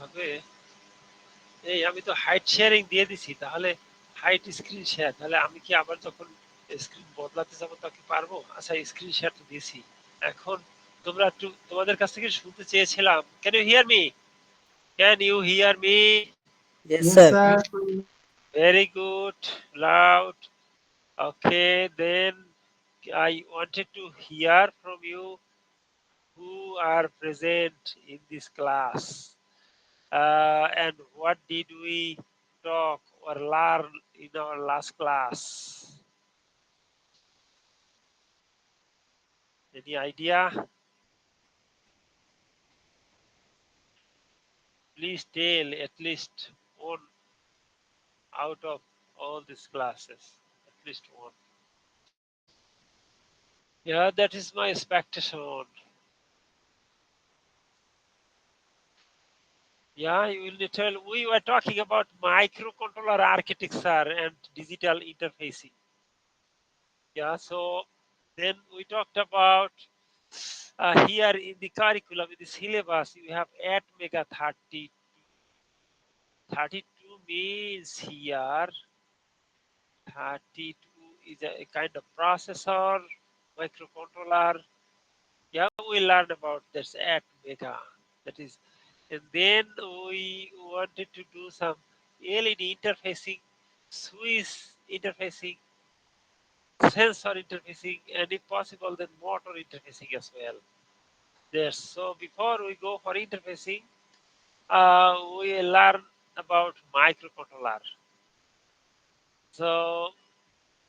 হবে এই আমি তো হাইট শেয়ারিং দিয়ে দিছি, তাহলে হাইট স্ক্রিন শেয়ার, তাহলে আমি কি আবার যখন স্ক্রিন বদলাতে যাবো তা কি পারবো? আচ্ছা, স্ক্রিন শেয়ার তো দিছি। এখন তোমরা একটু তোমাদের কাছ থেকে শুনতে চেয়েছিলাম, can you hear me? Can you hear me? Yes, Yes, sir. sir. Very good, loud. Okay, then I wanted to hear from you who are present in this class. And what did we talk or learn in our last class? Any idea? Please tell at least one out of all these classes. At least one. Yeah, that is my expectation. Yeah, you will tell. We were talking about microcontroller architecture and digital interfacing. Yeah, so then we talked about here in the curriculum, in the syllabus, you have 8 mega 30. 32 means here 32 is a kind of processor, microcontroller. Yeah, we learned about this 8 mega. That is, and then we wanted to do some LED interfacing, switch interfacing, sensor interfacing, and if possible, then motor interfacing as well. There. So before we go for interfacing, we learn about microcontroller. So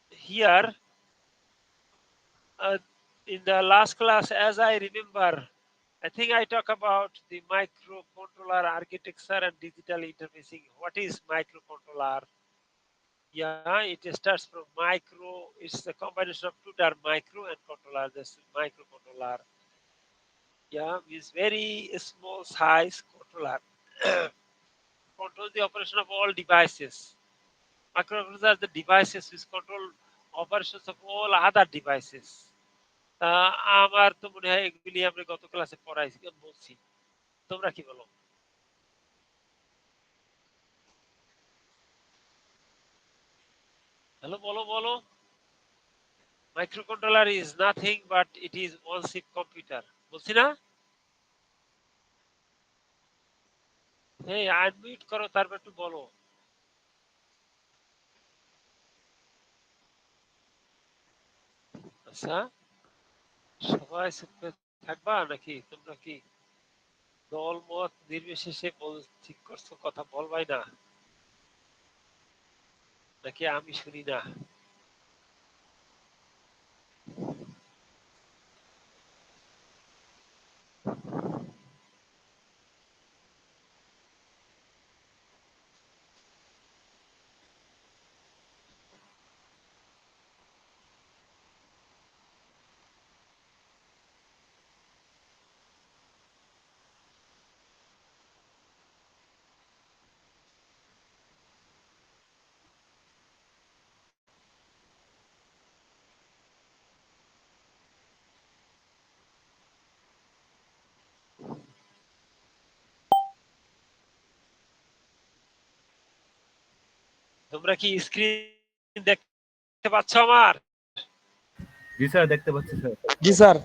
here, uh, in the last class, as I remember, I think I talk about the microcontroller architecture and digital interfacing. What is microcontroller? Yeah, it starts from micro. It's a combination of two terms, micro and controller. This microcontroller. Yeah, is very small size controller. Controls the operation of all devices. Microcontrollers are the devices which control operations of all other devices. আমার তো মনে হয় এগুলি আমরা গত ক্লাসে পড়াইছি বলছি। তোমরা কি বলো? হ্যালো, বলো বলো। Microcontroller is nothing but it is one chip computer. বলছি না? এই আনমিউট করো, তারপর একটু বলো। আচ্ছা, সবাই চুপ করে থাকবা নাকি তোমরা কি দল মত নির্বিশেষে ঠিক করছো কথা বলবাই না, নাকি আমি শুনি না? তোমরা কি স্ক্রিন দেখতে পাচ্ছ আমার? জি স্যার, দেখতে পাচ্ছি স্যার। জি স্যার।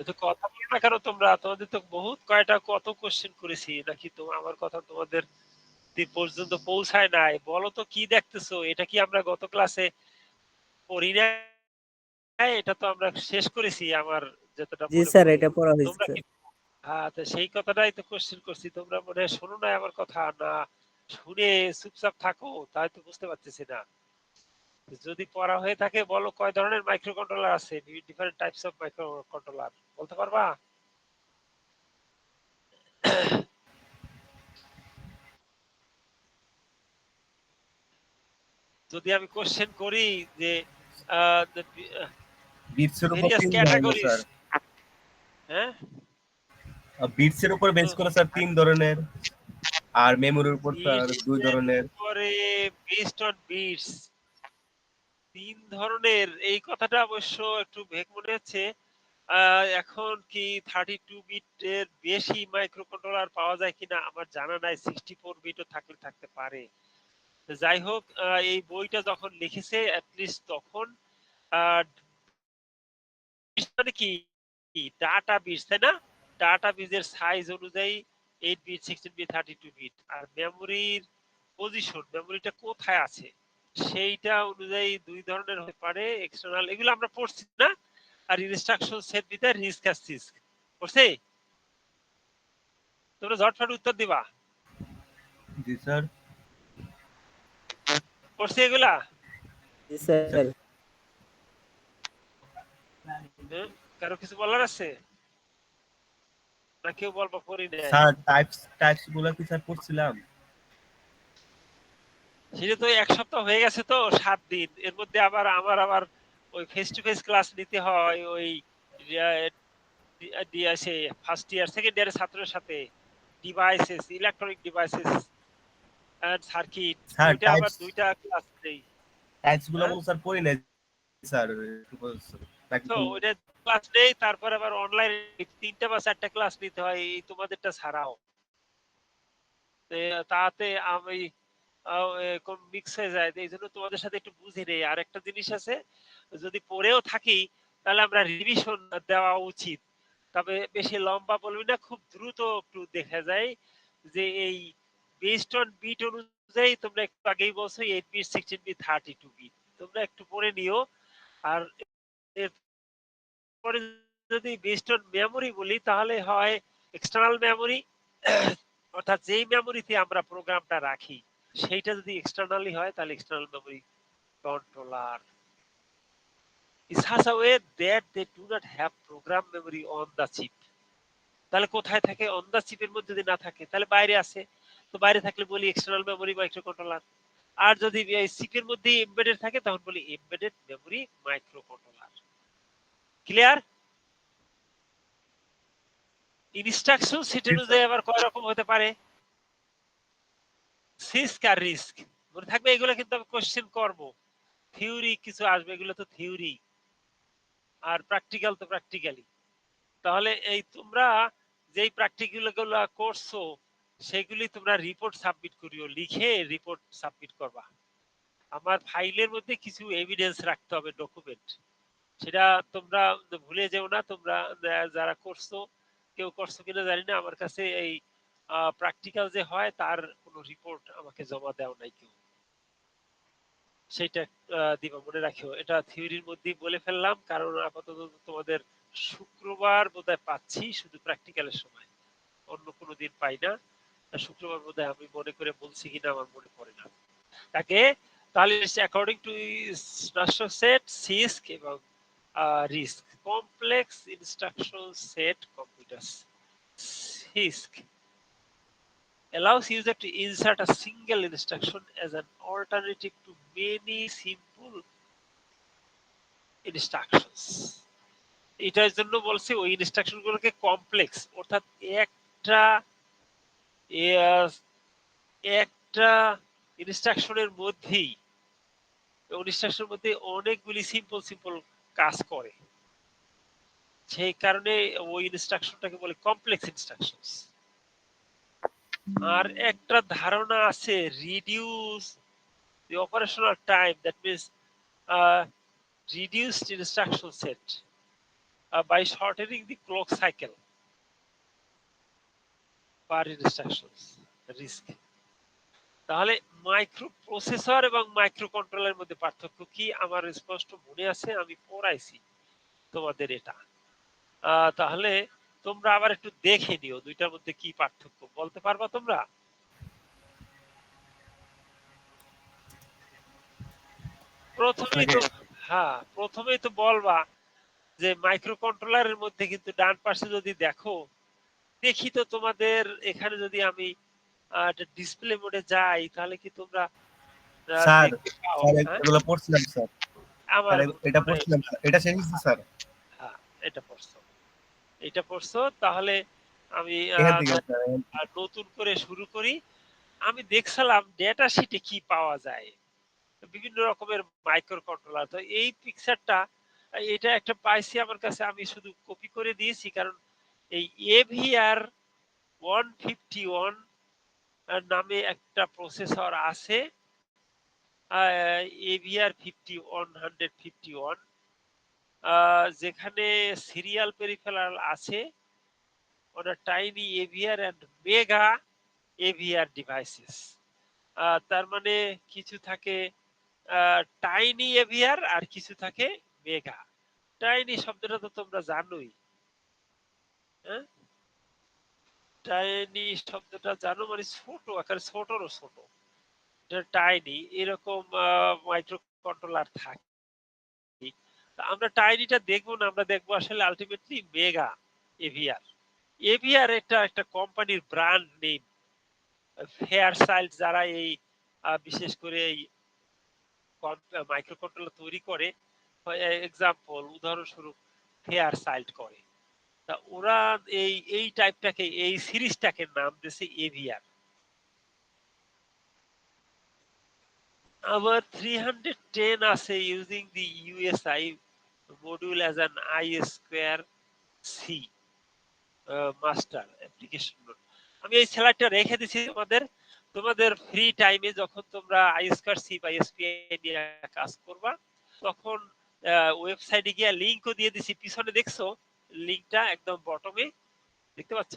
তো কথা বলো না কেন তোমরা? তোমাদের তো বহুত কয়টা কত কোশ্চেন করেছি, নাকি তো আমার কথা তোমাদের পর্যন্ত পৌঁছায় নাই? বলো তো কি দেখতেছো? এটা কি আমরা গত ক্লাসে পড়ি না? এটা তো আমরা শেষ করেছি আমার যতটা জি মনে স্যার, পড়ে। এটা পড়া তোমরা হয়েছে। কি তো সেই কথাটাই তো কোশ্চেন করছি। তোমরা মনে হয় শোনো না আমার কথা, না শুনে চুপচাপ থাকো, তাই তো বুঝতে পারতেছি না। যদি পড়া হয়ে থাকে বলো কয় ধরনের মাইক্রো কন্ট্রোলার আছে, different types of micro controller বলতে পারবা? যদি আমি কোশ্চেন করি যে বিটসের উপর ভেরিয়াস 3 ধরনের ক্যাটাগরিজ, স্যার। হ্যাঁ বিটসের উপর বেস করে স্যার 3 ধরনের, আর মেমোরির উপর স্যার 2 ধরনের। পরে বেসড অন বিটস 3 ধরনের, এই কথাটা অবশ্য একটু ভেগ মনে হচ্ছে। এখন কি 32 বিটের বেশি মাইক্রো কন্ট্রোলার পাওয়া যায় কিনা আমার জানা নাই, 64 বিটও থাকলে থাকতে পারে। যাই হোক, এই বইটা যখন লিখেছে অ্যাটলিস্ট তখন মানে কি ডাটা বিটস, তাই না? ডাটা বিটের সাইজ অনুযায়ী 8 বিট, 16 বিট, 32 বিট, আর মেমোরির পজিশন, মেমোরিটা কোথায় আছে সেইটা অনুযায়ী দুই ধরনের হতে পারে, এক্সটার্নাল, এগুলো আমরা পড়ছি না? আর ইনস্ট্রাকশন সেট দিতে রিস্ক আর সিস্ক পড়ছি? তোমরা ঝটফট উত্তর দিবা। জি স্যার। পড়ছি এগুলা? জি স্যার। কারো কিছু বলার আছে না? কেউ বলবা পড়ি নাই? স্যার টাইপস গুলো কি স্যার পড়ছিলাম? সেটা তো এক সপ্তাহ হয়ে গেছে, তো 7 দিন, এর মধ্যে আবার ওই ফেস টু ফেস ক্লাস নিতে হয় ওই সে ফার্স্ট ইয়ার সেকেন্ড ইয়ারের ছাত্রের সাথে, devices, electronic devices and circuit, sir ওইটা আবার দুইটা ক্লাস নেই। টাইপস গুলো হ্যাঁ? স্যার পড়ি নাই স্যার। তো ওইটা ক্লাস নেই, তারপর আবার অনলাইন 3টা বা 4টা ক্লাস নিতে হয়, এই তোমাদেরটা ছাড়াও। তাতে আমি মিক্স হয়ে যায়, এই জন্য তোমাদের সাথে একটু বুঝে নেই। আর একটা জিনিস আছে, যদি পড়েও থাকি তাহলে আমরা রিভিশন দেওয়া উচিত। তবে বেশি লম্বা বলবি না, খুব দ্রুত একটু দেখা যায় যে এই বেসড অন বিট অনুযায়ী, তোমরা একটু আগেই বলছো 8 বিট, 16 বিট, 32 বিট, তোমরা একটু পড়ে নিও। আর এরপরে যদি বেসড অন মেমোরি বলি তাহলে হয় এক্সটার্নাল মেমোরি, অর্থাৎ যেই মেমোরিতে আমরা প্রোগ্রামটা রাখি সেইটা যদি এক্সটার্নালি হয় তাহলে external memory controller. Is such a way that they do not have program memory on the chip. তাহলে কোথায় থাকে? অন দা চিপের মধ্যে যদি না থাকে তাহলে বাইরে আছে, তো বাইরে থাকলে বলি এক্সটার্নাল মেমোরি মাইক্রো কন্ট্রোলার। আর যদি এই চিপের মধ্যেই এমবেডেড থাকে তখন বলি embedded memory micro controller. Clear? Instruction set অনুযায়ী আবার কয় রকম হতে পারে? সিস্ক আর রিস্ক, মনে থাকবে। এগুলো কিন্তু আমি কোশ্চেন করব, থিওরি কিছু আসবে, এগুলো তো থিওরি, আর প্র্যাকটিক্যাল তো প্র্যাকটিক্যালি। তাহলে এই তোমরা যেই প্র্যাকটিক্যাল গুলো করছো সেগুলি তোমরা রিপোর্ট সাবমিট করিও, লিখে রিপোর্ট সাবমিট করবা। আমার ফাইলের মধ্যে কিছু এভিডেন্স রাখতে হবে, ডকুমেন্ট, সেটা তোমরা ভুলে যেও না। তোমরা যারা করছো, কেউ করছো কিনা জানি না, আমার কাছে এই প্র্যাকটিক্যাল যে হয় তার কোনো রিপোর্ট আমাকে জমা দেও নাই কেউ, সেটা দিবা, মনে রাখিও। এটা থিওরির মধ্যেই বলে ফেললাম, কারণ আপাতত তোমাদের শুক্রবার বোধহয় পাচ্ছি শুধু প্র্যাকটিক্যালের সময়, অন্য কোনো দিন পাই না। শুক্রবার বোধহয় আমি মনে করে বলছি কিনা আমার মনে পড়ে না। তাকে তাহলে according to instruction set, CISC এবং RISC, complex instruction set computer, CISC allows user to insert a single instruction as an alternative to many simple instructions. এটার জন্য বলছি ওই ইনস্ট্রাকশন গুলোকে কমপ্লেক্স, অর্থাৎ একটা একটা ইনস্ট্রাকশনের মধ্যেই অনেকগুলি সিম্পল কাজ করে, সেই কারণে ওই ইনস্ট্রাকশনটাকে বলে কমপ্লেক্স ইনস্ট্রাকশনস। আর একটা ধারণা আছে, reduce the operational time, that means reduced instruction set by shortening the clock cycle per instructions, risk. তাহলে মাইক্রো প্রসেসর এবং মাইক্রো কন্ট্রোলারের মধ্যে পার্থক্য কি আমার স্পষ্ট মনে আছে, আমি পড়াইছি তোমাদের এটা। তাহলে তোমরা আবার একটু দেখে নিও দুইটার মধ্যে কি পার্থক্য, বলতে পারবা তোমরা? প্রথমেই তো বলবা যে মাইক্রো কন্ট্রোলারের মধ্যে কিন্তু ডান পাশে যদি দেখো, দেখি তো তোমাদের এখানে যদি আমি ডিসপ্লে মোডে যাই তাহলে কি তোমরা স্যার দেখতে পাও? এগুলো পড়ছিলাম স্যার। আমার এটা পড়ছিলাম স্যার, এটা শেষ হয়েছে স্যার। হ্যাঁ, এটা পড়ছো তাহলে আমি এখান থেকে নতুন করে শুরু করি। আমি দেখছিলাম ডেটা শিটে কি পাওয়া যায়, বিভিন্ন রকমের মাইক্রো কন্ট্রোলার। তো এই পিকচারটা এটা একটা পাইছি আমার কাছে, আমি শুধু কপি করে দিয়েছি, কারণ এই AVR 151 নামে একটা প্রসেসর আছে, AVR 151, যেখানে সিরিয়াল পেরিফেরাল আছে ওটা tiny AVR and mega AVR devices. তার মানে কিছু থাকে টাইনি AVR আর কিছু থাকে মেগা। টাইনি শব্দটা তো তোমরা জানোই, হ্যাঁ? টাইনি শব্দটা জানো, মানে ছোট আকারে, ছোটরও ছোট। এটা টাইনি, এরকম মাইক্রো কন্ট্রোলার থাকে। তা আমরা টাইনিটা দেখবো না, আমরা দেখবো আসলে আলটিমেটলি মেগা এভিআর। এভিআর এটা একটা কোম্পানির ব্র্যান্ড নেম। ফেয়ারসাইল্ড যারা এই বিশেষ করে এই মাইক্রো কন্ট্রোলার তৈরি করে, এক্সাম্পল উদাহরণস্বরূপ ফেয়ারসাইল্ড করে, তা ওরা এই টাইপটাকে, এই সিরিজটাকে নাম দিয়েছে এভিআর। আবার 310 আছে using the USI module as an I2C master application note. আমি এই স্লাইডটা রেখে দিছি তোমাদের, তোমাদের ফ্রি টাইমে যখন তোমরা I2C বা এসপিআই নিয়ে কাজ করবা, তখন ওয়েবসাইটে গিয়ে লিংকও দিয়ে দিছি, পিছনে দেখছো লিংকটা একদম বটমে দেখতে পাচ্ছ?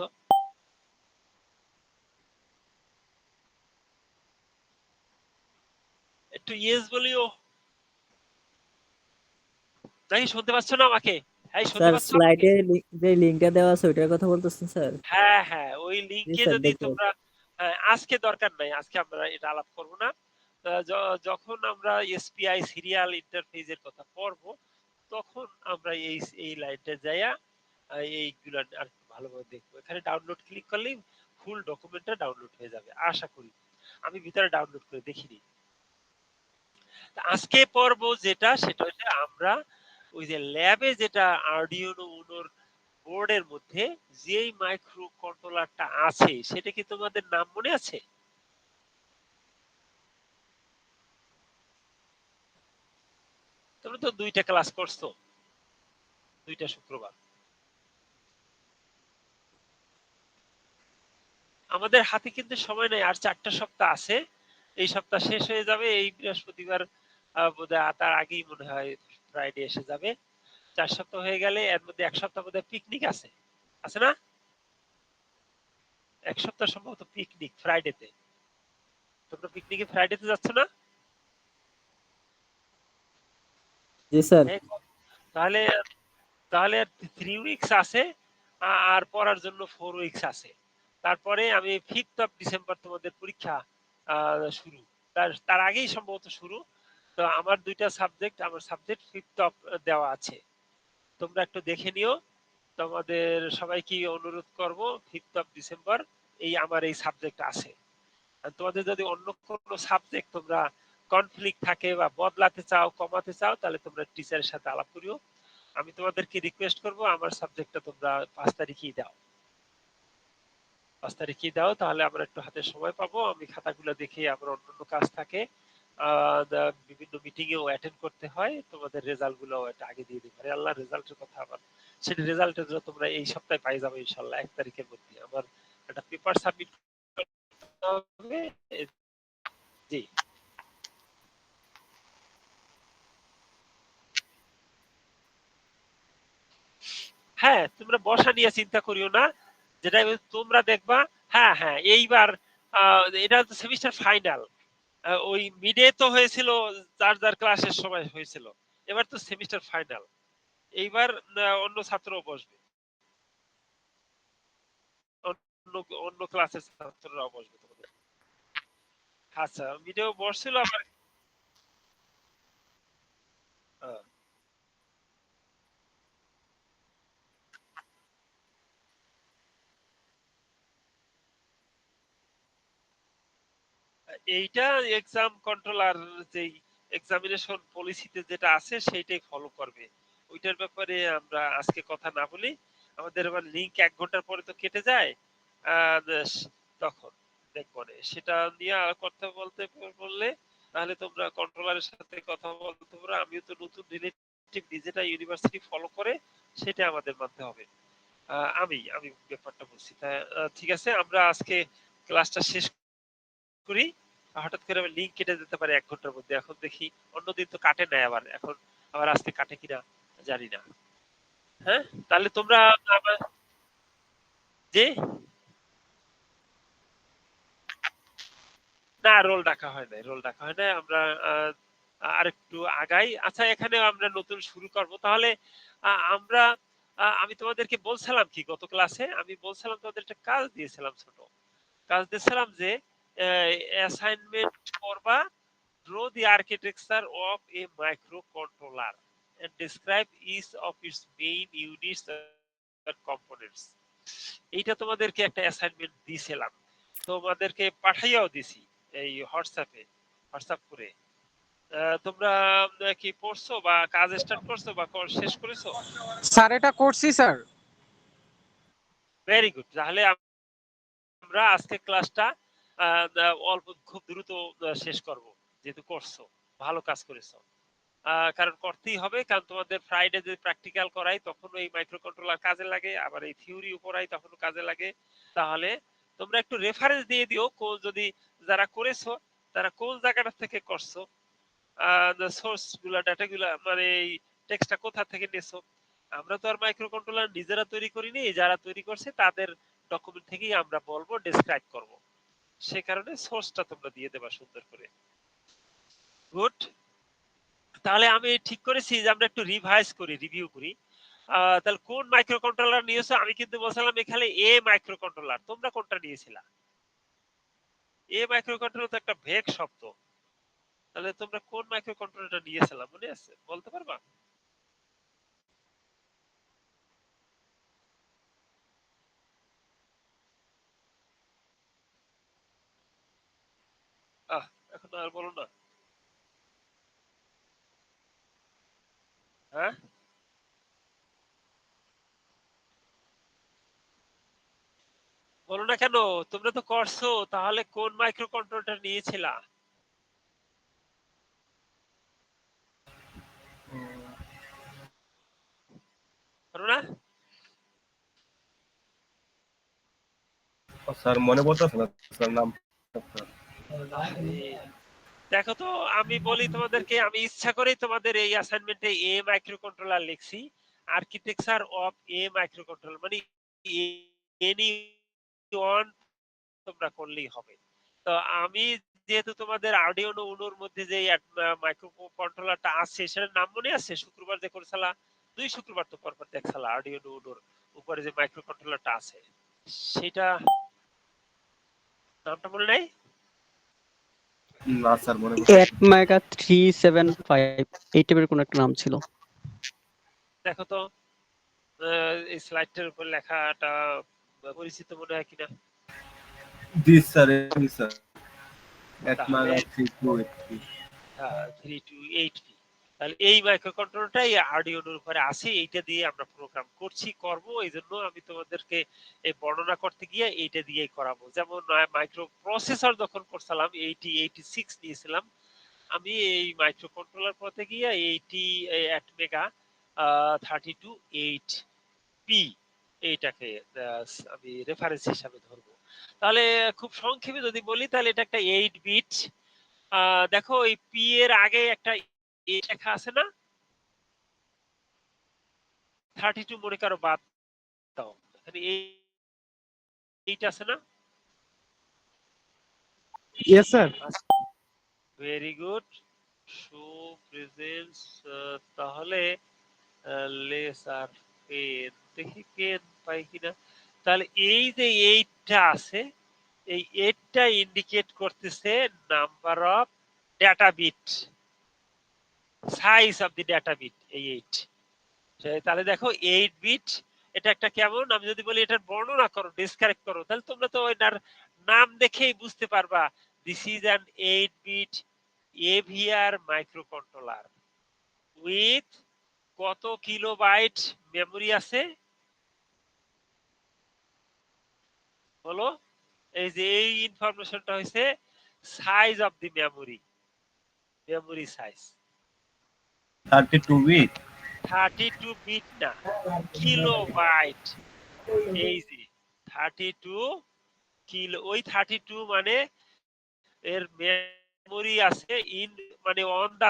একটু ইয়েস বলিও, নাকি শুনতে পাচ্ছ না আমাকে? হ্যাঁ, শুনতে স্যার পাচ্ছ আমাকে? স্লাইডে যে লিংকটা দেওয়া আছে ওইটার কথা বলতেছেন স্যার? হ্যাঁ, হ্যাঁ, ওই জি লিংকে স্যার, যদি দেখতে তোমরা, আজকে দরকার নাই, আজকে আমরা এটা আলাপ করব না। যখন আমরা এসপিআই সিরিয়াল ইন্টারফেসের কথা পড়ব, তখন আমরা এই লাইনটা যাইয়া এইগুলা আর ভালোভাবে দেখবো। এখানে ডাউনলোড ক্লিক করলেই ফুল ডকুমেন্টটা ডাউনলোড হয়ে যাবে আশা করি। আমি ভিতরে ডাউনলোড করে দেখিনি। আজকে পর্ব যেটা, সেটা হচ্ছে আমরা ওই যে ল্যাবে যেটা আরডিনো উনোর বোর্ডের মধ্যে যেই মাইক্রো কন্ট্রোলারটা আছে, সেটা কি তোমাদের নাম মনে আছে? তোমরা তো 2টা ক্লাস করছো, 2টা শুক্রবার। আমাদের হাতে কিন্তু সময় নেই, আর 4টা সপ্তাহ আছে। এই সপ্তাহ শেষ হয়ে যাবে এই বৃহস্পতিবার, বোধহয় তার আগেই মনে হয় ফ্রাইডে এসে যাবে। 4 সপ্তাহ হয়ে গেলে এর মধ্যে 1 সপ্তাহ বোধহয় পিকনিক আছে, আছে না? 1 সপ্তাহ সম্ভবত পিকনিক ফ্রাইডেতে। তোমরা পিকনিকে ফ্রাইডেতে যাচ্ছ না? জি স্যার। হ্যাঁ, তাহলে তাহলে 3 উইকস আছে, আর পড়ার জন্য 4 উইকস আছে। তারপরে আমি 5th অফ ডিসেম্বর তোমাদের পরীক্ষা শুরু, তার আগেই সম্ভবত শুরু। তো আমার 2টা সাবজেক্ট, আমার সাবজেক্ট 5th অফ দেওয়া আছে, তোমরা একটু দেখে নিও। তোমাদের সবাইকে অনুরোধ করব, 5th অফ ডিসেম্বর আমার এই সাবজেক্ট আছে। আর তোমাদের যদি অন্য কোনো সাবজেক্ট তোমরা কনফ্লিক্ট থাকে বা বদলাতে চাও, কমাতে চাও, তাহলে তোমরা টিচারের সাথে আলাপ করিও। আমি তোমাদেরকে রিকোয়েস্ট করব আমার সাবজেক্টটা তোমরা 5 তারিখেই দাও। 5 তারিখেই দাও, তাহলে আমরা একটু হাতে সময় পাবো। আমি খাতাগুলো দেখে, আমার অন্যান্য কাজ থাকে, বিভিন্ন মিটিং এও অ্যাটেন্ড করতে হয়, তোমাদের রেজাল্ট গুলো এটা আগে দিয়ে দিই। আরে আল্লাহ, রেজাল্টের কথা আবার, সেটা রেজাল্টের জন্য তোমরা এই সপ্তাহে পাই যাবে ইনশাআল্লাহ 1 তারিখের মধ্যে। আমার একটা পেপার সাবমিট করতে হবে। জি, হ্যাঁ, তোমরা বসা নিয়ে চিন্তা করিও না, যেটা তোমরা দেখবা। হ্যাঁ, হ্যাঁ, এইবার এটা তো সেমিস্টার ফাইনাল। ওই মিডে তো হয়েছিল, যার যার ক্লাসের সময় হয়েছিল। এবার তো সেমিস্টার ফাইনাল। এইবার অন্য ছাত্রও বসবে, অন্য অন্য ক্লাসের ছাত্ররাও বসবে তোমাদের। আচ্ছা, মিডেও বসছিল আবার। আহ, এইটা এক্সাম কন্ট্রোলার, যেই এক্সামিনেশন পলিসিতে যেটা আছে সেইটাই ফলো করবে। ওইটার ব্যাপারে আমরা আজকে কথা না বলি। আমাদের আবার লিংক 1 ঘন্টার পরে তো কেটে যায়। আহ, তখন দেখবো না। সেটা নিয়ে কথা বলতে বললে, তাহলে তোমরা কন্ট্রোলারের সাথে কথা বলতে পারো। আমিও তো নতুন রিলেট যেটা ইউনিভার্সিটি ফলো করে সেটা আমাদের মানতে হবে। আমি ব্যাপারটা বলছি। ঠিক আছে, আমরা আজকে ক্লাসটা শেষ করি। হঠাৎ করে আমার লিঙ্ক কেটে যেতে পারে 1 ঘন্টার মধ্যে। এখন দেখি, অন্যদিন তো কাটে নাই, এখন আবার আজকে কাটে কিনা জানি না। হ্যাঁ, তাহলে তোমরা যে না, রোল ডাকা হয় নাই, আমরা আরেকটু আগাই। আচ্ছা, এখানে আমরা নতুন শুরু করব। তাহলে আমরা আমি তোমাদেরকে বলছিলাম কি গত ক্লাসে, আমি বলছিলাম তোমাদের একটা কাজ দিয়েছিলাম, ছোট কাজ দিয়েছিলাম যে অ্যাসাইনমেন্ট করবা, draw the architecture of a microcontroller and describe each of its main units and components. এইটা তোমাদেরকে একটা অ্যাসাইনমেন্ট দিয়েছিলাম, তোমাদেরকে পাঠাইয়াও দিছি এই হোয়াটসঅ্যাপ করে। তোমরা কি পড়ছো বা কাজ স্টার্ট করছো বা শেষ করেছো? স্যার এটা করছি স্যার। Very good. তাহলে আমরা আজকে ক্লাসটা অল্প খুব দ্রুত শেষ করব, যেহেতু করছো, ভালো কাজ করেছো। কারণ করতেই হবে, কারণ তোমাদের ফ্রাইডে যে প্র্যাকটিক্যাল করাই তখন এই মাইক্রোকন্ট্রোলার কাজে লাগে, আবার এই থিওরি পড়াই তখনও কাজে লাগে। তাহলে তোমরা একটু রেফারেন্স দিয়ে দিও, যদি যারা করেছো তারা কোন জায়গাটা থেকে করছো, সোর্স গুলা, ডাটা গুলা, মানে এই টেক্সটটা কোথা থেকে নিয়েছো। আমরা তো আর মাইক্রোকন্ট্রোলার নিজেরা তৈরি করিনি, যারা তৈরি করছে তাদের ডকুমেন্ট থেকেই আমরা বলবো, ডেসক্রাইব করব। সে কারণে সোর্সটা তোমরা দিয়ে দেবা সুন্দর করে। গুড। তাহলে আমি ঠিক করেছি যে আমরা একটু রিভিউ করি। তাহলে কোন মাইক্রোকন্ট্রোলার নিয়েছো? আমি কিন্তু বলছিলাম এখানে এ মাইক্রোকন্ট্রোলার, তোমরা কোনটা নিয়েছিলা? এ মাইক্রোকন্ট্রোলার তো একটা ভেগ শব্দ, তাহলে তোমরা কোন মাইক্রোকন্ট্রোলারটা নিয়েছিলা মনে আছে, বলতে পারবা? এখন আর বলো না। হ্যাঁ, বলো না কেন? তোমরা তো করছো, তাহলে কোন মাইক্রোকন্ট্রোলারটা নিয়েছিলা? বলো না। স্যার মনে পড়তেছে না স্যার নাম। দেখো তো, আমি বলি তোমাদেরকে, আমি ইচ্ছা করেই তোমাদের এই অ্যাসাইনমেন্টে এ মাইক্রোকন্ট্রোলার লিখছি, আর্কিটেকচার অফ এ মাইক্রোকন্ট্রোলার, মানে এনি ওয়ান তোমরা করলেই হবে। তো আমি যেহেতু তোমাদের আর্ডিনো উনোর মধ্যে যে মাইক্রো কন্ট্রোলারটা আছে সেটার নাম মনে আছে? শুক্রবার যে করেছিলা, 2 শুক্রবার তো পরপর দেখছিলা আর্ডিনো উনোর উপরে যে মাইক্রো কন্ট্রোলারটা আছে, সেটা নামটা মনে নাই? না স্যার মনে পড়ছে। একমেগা 375 এই টাইপের কোন একটা নাম ছিল। দেখো তো এই স্লাইডটার উপর লেখাটা পরিচিত মনে হয় কিনা। জি স্যার, জি স্যার। তাহলে 3283। 3283, তাহলে এই মাইক্রোকন্ট্রোলারটাই আর্ডিনোর উপরে আছে, এইটা দিয়ে আমরা প্রোগ্রাম করব। এইজন্য আমি তোমাদেরকে এই বর্ণনা করতে গিয়ে এইটা দিয়েই করাবো। যেমন মাইক্রো প্রসেসর যখন করছিলাম 86 নিয়েছিলাম, আমি এই মাইক্রোকন্ট্রোলার করতে গিয়ে 88 মেগা 32.8p এইটাকে আমি রেফারেন্স হিসাবে ধরবো। তাহলে খুব সংক্ষেপে যদি বলি, তাহলে এটা একটা 8 বিট। দেখো এই পি এর আগে একটা এ লেখা আছে না, 32 মনে করো বাদ দাও, এখানে 8 আছে না? Yes sir. Very good. Show presence, তাহলে লেস আর পেন, দেখি পেন পাই কিনা। তাহলে এই যে 8টা আছে, এই 8টা ইন্ডিকেট করতেছে number of data bit, size of the data bit, এই 8। তাহলে দেখো 8 বিট, এটা একটা কেমন, আমি যদি বলি এটার বর্ণনা করো, ডেসক্রাইব করো, তাহলে তোমরা তো এটার নাম দেখেই বুঝতে পারবা this is an 8 bit AVR microcontroller with কত কিলোবাইট মেমোরি আছে বলো? এই যে এই ইনফরমেশনটা হইছে size of the memory size. 32 bit. 32 bit না, কিলোবাইট। এই যে 32 কিলো, ওই 32 মানে এর মেমোরি আছে ইন, মানে অন দা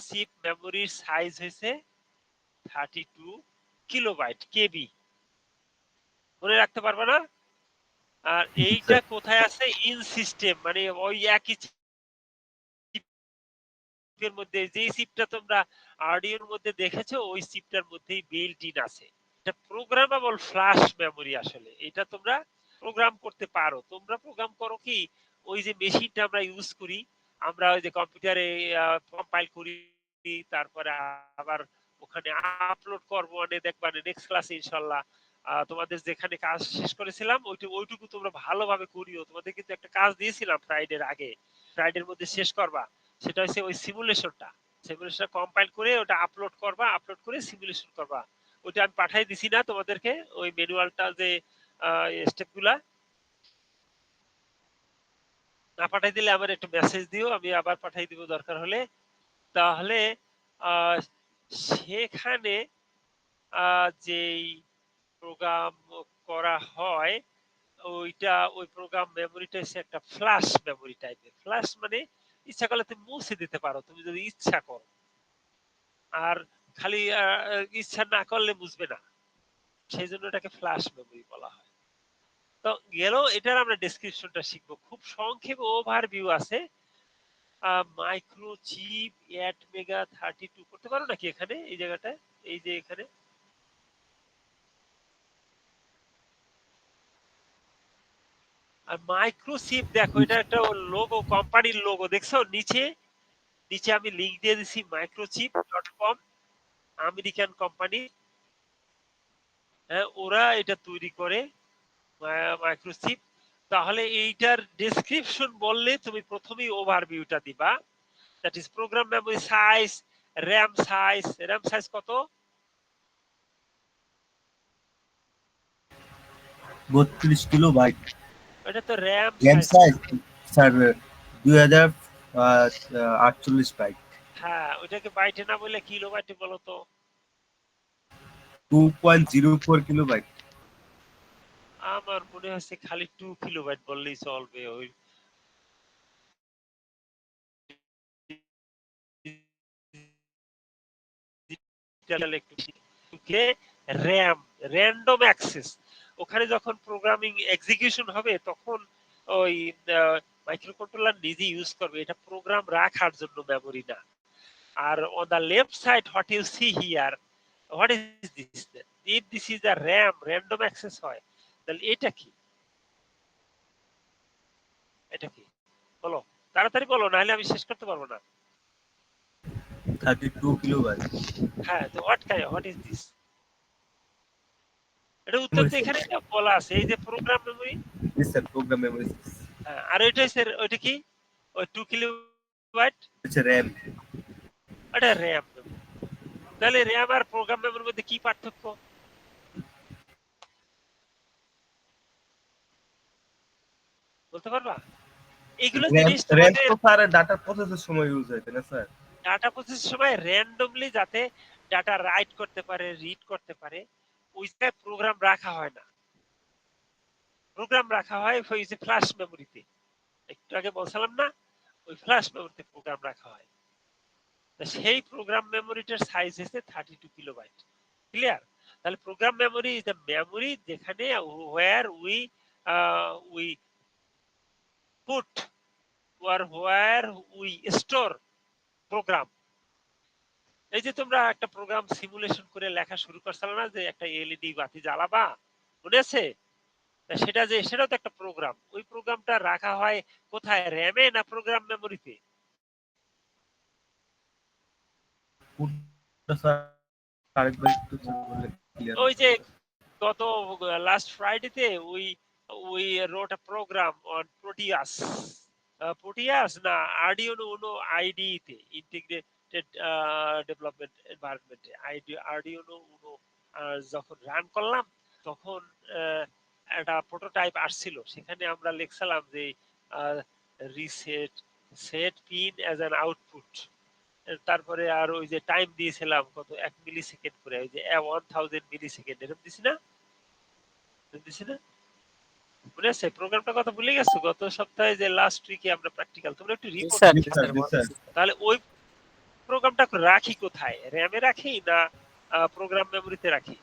চিপ মেমোরির সাইজ হয়েছে 32 কিলোবাইট কেবি। মনে রাখতে পারবে না? আর এইটা কোথায় আছে? ইন সিস্টেম, মানে ওই একই চিপের মধ্যে, যেই চিপটা তোমরা আরডিনোর মধ্যে দেখেছো ওই চিপটার মধ্যেই বিল্ট ইন আছে। এটা প্রোগ্রামেবল ফ্ল্যাশ মেমোরি। আসলে এটা তোমরা প্রোগ্রাম করতে পারো। তোমরা প্রোগ্রাম করো কি, ওই যে মেশিনটা আমরা ইউজ করি, আমরা ওই যে কম্পিউটারে কম্পাইল করি, তারপরে আবার ওখানে আপলোড করবো, মানে দেখবা নেক্সট ক্লাসে ইনশাল্লাহ তোমাদের যেখানে কাজ শেষ করেছিলাম ওইটুকু তোমরা ভালোভাবে করিও। তোমাদের কিন্তু একটা কাজ দিয়েছিলাম ফ্রাইডের আগে, ফ্রাইডের মধ্যে শেষ করবা। সেটা হচ্ছে ওই সিমুলেশনটা কম্পাইল করে ওটা আপলোড করবা, আপলোড করে সিমুলেশন করবা। ওইটা আমি পাঠাই দিছি না তোমাদেরকে, ওই ম্যানুয়ালটা যে স্টেপগুলা? না পাঠাই দিলে আমার একটু মেসেজ দিও, আমি আবার পাঠাই দিব দরকার হলে। তাহলে আহ, সেখানে যেই প্রোগ্রাম করা হয়, ওই প্রোগ্রাম মেমোরিটা হচ্ছে একটা ফ্ল্যাশ মেমোরি টাইপের। ফ্ল্যাশ মানে ইচ্ছা করলে তুমি মুছে দিতে পারো, তুমি যদি ইচ্ছা করো। আর খালি ইচ্ছা না করলে মুছবে না, সেই জন্য এটাকে ফ্ল্যাশ মেমোরি বলা হয়। তো গেল, এটার আমরা ডেসক্রিপশনটা শিখবো। খুব সংক্ষেপে ওভারভিউ আছে। মাইক্রো চিপ 8 মেগা 32 করতে পারো নাকি এখানে, এই জায়গাটায়, এই যে এখানে আর মাইক্রো চিপ দেখো, এটা একটা লোগো, কোম্পানির লোগো দেখছো নিচে? নিচে আমি লিংক দিয়ে দিছি microchip.com, আমেরিকান কোম্পানি। হ্যাঁ, ওরা এটা তৈরি করে মাইক্রোচিপ। তাহলে এইটার ডেসক্রিপশন বললে তুমি প্রথমেই ওভারভিউটা দিবা। That is program memory size, RAM size কত? 32 কিলোবাইট। এটা তো RAM RAM size. Size sir 2048 byte. হ্যাঁ, ওইটাকে বাইটে না বলে কিলোবাইটে বলো তো। 2.04 কিলোবাইট। আমার মনে হচ্ছে খালি 2 কিলোবাইট বললেই চলবে। ওই র্যাম, র্যান্ডম অ্যাক্সেস। ওখানে যখন প্রোগ্রামিং এক্সিকিউশন হবে তখন ওই মাইক্রোকন্ট্রোলার নিজে ইউজ করবে, এটা প্রোগ্রাম রাখার জন্য মেমোরি না। আর on the left side what you see here, what is this then? If this is a RAM, random access হয়, তাহলে এটা কি? এটা কি বলো, তাড়াতাড়ি বলো, নাহলে আমি শেষ করতে পারবো না। 32 কিলোবাইট। হ্যাঁ, তো what is this? এটা উত্তর তো এখানে বলা আছে, এই যে প্রোগ্রাম মেমোরি। জি স্যার, প্রোগ্রাম মেমোরি। আর এটা হচ্ছে, ওইটা কি? ওই 2 কিলোবাইট, হচ্ছে র‍্যাম। এটা র্যাম। তাহলে র্যাম আর প্রোগ্রাম মেমোরির মধ্যে কি পার্থক্য বলতে পারবা? এগুলো র‍্যাম জিনিস র‍্যাম তোমাদের তো স্যার ডাটা প্রসেসের সময় ইউজ হয়, তাই না স্যার? ডাটা প্রসেসের সময় র্যান্ডমলি যাতে ডাটা রাইট করতে পারে, রিড করতে পারে, ওই জায়গায় প্রোগ্রাম রাখা হয় না। প্রোগ্রাম রাখা হয় ওই যে ফ্ল্যাশ মেমোরিতে। একটু আগে বলছিলাম না, ওই ফ্ল্যাশ মেমোরিতে প্রোগ্রাম রাখা হয়। তো সেই প্রোগ্রাম মেমোরিটার সাইজ হচ্ছে 32 কিলোবাইট। ক্লিয়ার? তাহলে program memory is the memory যেখানে where we put or where we store program। এই যে তোমরা একটা প্রোগ্রাম সিমুলেশন করে লেখা শুরু করছিলে না, যে একটা এলইডি বাতি জ্বালাবা, মনে আছে? সেটাও তো একটা প্রোগ্রাম। ওই প্রোগ্রামটা রাখা হয় কোথায়, র্যামে না প্রোগ্রাম মেমোরিতে? কোনটা স্যার আরেকবার একটু বললে ক্লিয়ার ওই হতো যে স্যার। গত লাস্ট ফ্রাইডেতে we wrote a program on Proteus না আরডিনো উনো আইডিই তে, ইন্টিগ্রেটেড ডেভেলপমেন্ট এনভায়রনমেন্টে আরডিনো উনো যখন রান করলাম তখন একটা প্রোটোটাইপ আসছিল। সেখানে আমরা লিখছিলাম যে reset set pin as an output. তারপরে আর ওই যে টাইম দিয়েছিলাম কত 1 মিলি সেকেন্ড করে, ওই যে 1000 মিলি সেকেন্ড এরকম দিছি না? দিছি না? মনে আছে প্রোগ্রামটা কথা ভুলে গেছো? গত সপ্তাহে যে লাস্ট উইকে আমরা প্র্যাকটিক্যাল, তোমরা একটু রিপোর্ট জি দিতে স্যার, জি স্যার। তাহলে ওই প্রোগ্রামটা রাখি কোথায়? র‍্যামে রাখি না প্রোগ্রাম মেমোরিতে রাখি?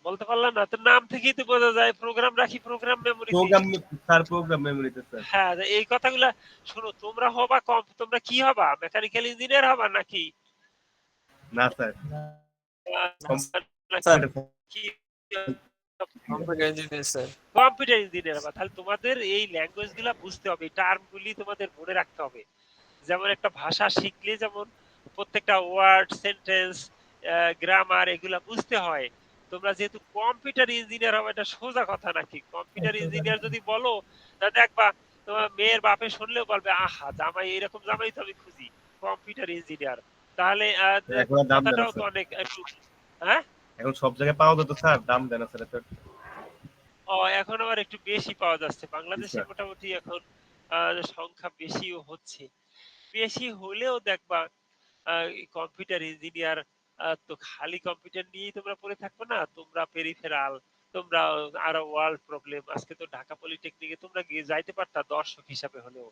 বলতে পারলাম না, তো নাম থেকেই তো বোঝা যায় প্রোগ্রাম রাখি প্রোগ্রাম মেমোরিতে। প্রোগ্রাম স্যার, প্রোগ্রাম মেমোরিতে স্যার। হ্যাঁ, এই কথাগুলা শোনো, তোমরা হবা তোমরা কি হবা? মেকানিক্যাল ইঞ্জিনিয়ার হবা নাকি না স্যার, নাকি স্যার কি computer engineer sir. Computer engineer হবা? তাহলে তোমাদের এই ল্যাঙ্গুয়েজ গুলা বুঝতে হবে, টার্ম গুলি তোমাদের মনে রাখতে হবে। যেমন একটা ভাষা শিখলে যেমন প্রত্যেকটা ওয়ার্ড, সেন্টেন্স, গ্রামার এগুলা বুঝতে হয়। তোমরা যেহেতু কম্পিউটার ইঞ্জিনিয়ার হবে, এটা সোজা কথা নাকি? কম্পিউটার ইঞ্জিনিয়ার যদি বলো, তা দেখবা তোমার মেয়ের বাপে শুনলেও বলবে, আহা জামাই, এরকম জামাই তো আমি খুঁজি, কম্পিউটার ইঞ্জিনিয়ার। তাহলে এখন আর দাম দেয় না কথাটাও তো স্যার। অনেক একটু, হ্যাঁ? এখন সব জায়গায় পাওয়া যেত স্যার, দাম দেয় না স্যার এত একটা। ও, এখন আবার একটু বেশি পাওয়া যাচ্ছে। জি বাংলাদেশে স্যার। মোটামুটি এখন সংখ্যা বেশিও হচ্ছে। বেশি হলেও দেখবা কম্পিউটার ইঞ্জিনিয়ার তো খালি কম্পিউটার নিয়েই তোমরা পড়ে থাকবে না, তোমরা পেরিফেরাল, তোমরা আরো ওয়ার্ল্ড প্রবলেম। আজকে তো ঢাকা পলিটেকনিকে তোমরা গিয়ে যাইতে পারতা দর্শক হিসাবে হলেও।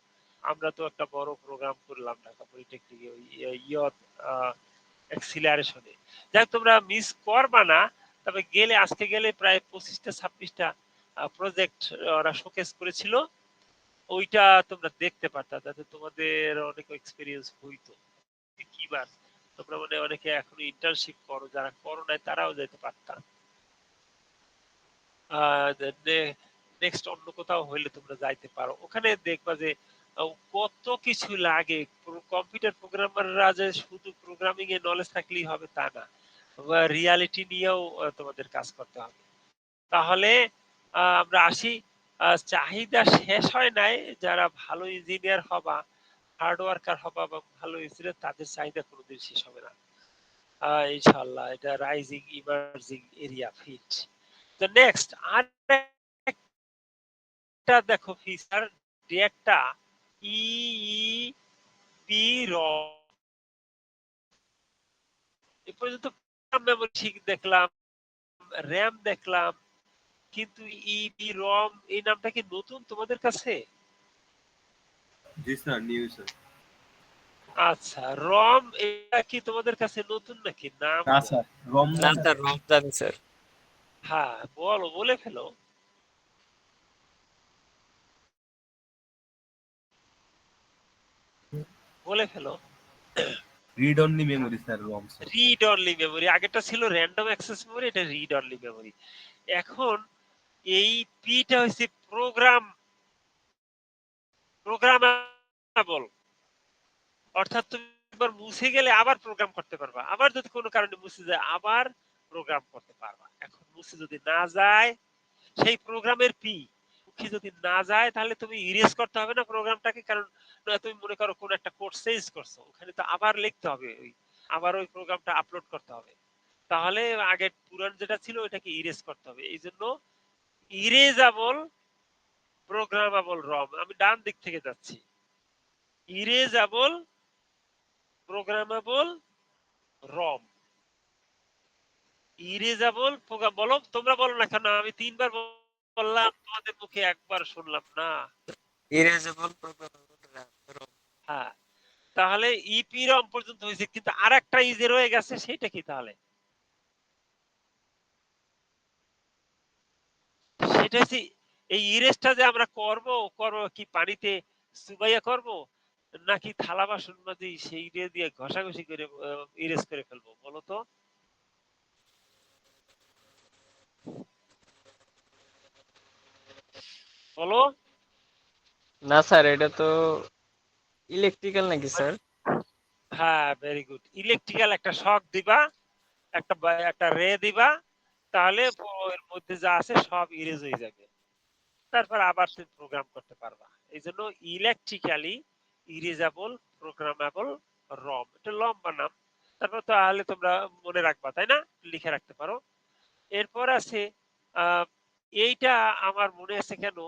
আমরা তো একটা বড় প্রোগ্রাম করলাম ঢাকা পলিটেকনিকে, ওই ইয়ত এক্সিলারেশনে। যাই হোক, তোমরা মিস করবা না। তবে গেলে, আজকে গেলে প্রায় 25টা 26টা প্রজেক্ট ওরা শোকেস করেছিল, ওইটা তোমরা দেখতে পারতা, যাতে তোমাদের অনেক এক্সপেরিয়েন্স হইতো। কিবার তোমরা মানে অনেকে এখনো ইন্টার্নশিপ করো, যারা করো নাই তারাও যেতে পারতা। নেক্সট অন্য কোথাও হইলে তোমরা যাইতে পারো, ওখানে দেখবা যে কত কিছু লাগে। কম্পিউটার প্রোগ্রামাররা যে শুধু প্রোগ্রামিং এ নলেজ থাকলেই হবে তা না, রিয়ালিটি নিয়েও তোমাদের কাজ করতে হবে। তাহলে আমরা আসি, চাহিদা শেষ হয় নাই। যারা ভালো ইঞ্জিনিয়ার হবা, হার্ড ওয়ার্কার হবা বা ভালো ইঞ্জিনিয়ার, তাদের চাহিদা কোনোদিন শেষ হবে না ইনশাআল্লাহ। এটা রাইজিং ইমার্জিং এরিয়া ফিট। তো নেক্সট আর একটা দেখো ফিচার, ডেটা ইইপি রম। এ পর্যন্ত মেমোরি ঠিক দেখলাম, র‍্যাম দেখলাম, কিন্তু ইপি রম এই নামটা কি নতুন তোমাদের কাছে? জি স্যার, নিউ স্যার। আচ্ছা, রম এটা কি তোমাদের কাছে নতুন নাকি নাম? না স্যার, রম না না। স্যার, রম জানি স্যার। হ্যাঁ, বলো, বলে ফেলো। বলে ফেলো। রিড অনলি মেমোরি স্যার, রম স্যার। Read only memory. আগেরটা ছিল র‍্যান্ডম অ্যাক্সেস মেমোরি, এটা রিড অনলি মেমোরি। এখন এই পিটা হচ্ছে প্রোগ্রামেবল। অর্থাৎ তুমি একবার মুছে গেলে আবার প্রোগ্রাম করতে পারবা, আবার যদি কোনো কারণে মুছে যায় আবার প্রোগ্রাম করতে পারবা। এখন মুছে যদি না যায়, সেই প্রোগ্রামের পি মুখে যদি না যায়, তাহলে তুমি ইরেজ করতে হবে না প্রোগ্রামটাকে। কারণ তুমি মনে করো কোন একটা কোড চেঞ্জ করছো, ওখানে তো আবার লিখতে হবে, আবার ওই প্রোগ্রামটা আপলোড করতে হবে। তাহলে আগে পুরান যেটা ছিল ওইটাকে ইরেজ করতে হবে। এই জন্য ইরেজাবল প্রোগ্রামেবল রম। আমি ডান দিক থেকে যাচ্ছি। ইরেজাবল প্রোগ্রামেবল রম। ইরেজাবল প্রোগ্রাম বলো, তোমরা বলো না কেন? আমি 3বার বললাম, তোমাদের মুখে একবার শুনলাম না। ইরেজেবল প্রোগ্রামেবল রম। হ্যাঁ, তাহলে ইপি রম পর্যন্ত হয়েছে, কিন্তু আরেকটা ইজে রয়ে গেছে, সেটা কি তাহলে? সেটা হচ্ছে এই ইরেজটা যে আমরা করব, কি পানিতে চুবাইয়া করব, নাকি থালা বাসন মাঝে সেই দিয়ে ঘষাঘষি করে ইরেজ করে ফেলবো, বলো তো? বলো। না স্যার, এটা তো ইলেকট্রিক্যাল নাকি স্যার? হ্যাঁ, ভেরি গুড। ইলেকট্রিক্যাল একটা শক দিবা, একটা রে দিবা, তাহলে এর মধ্যে যা আছে সব ইরেজ হয়ে যাবে। তারপর আবার তুমি প্রোগ্রাম করতে পারবা। এই জন্য ইলেকট্রিক্যালি ইরেজাবল প্রোগ্রামেবল রম, এটা লম্বা নাম। তারপর তাহলে তোমরা মনে রাখবা, তাই না? লিখে রাখতে পারো। এরপর আছে এইটা আমার মনে আছে কেন,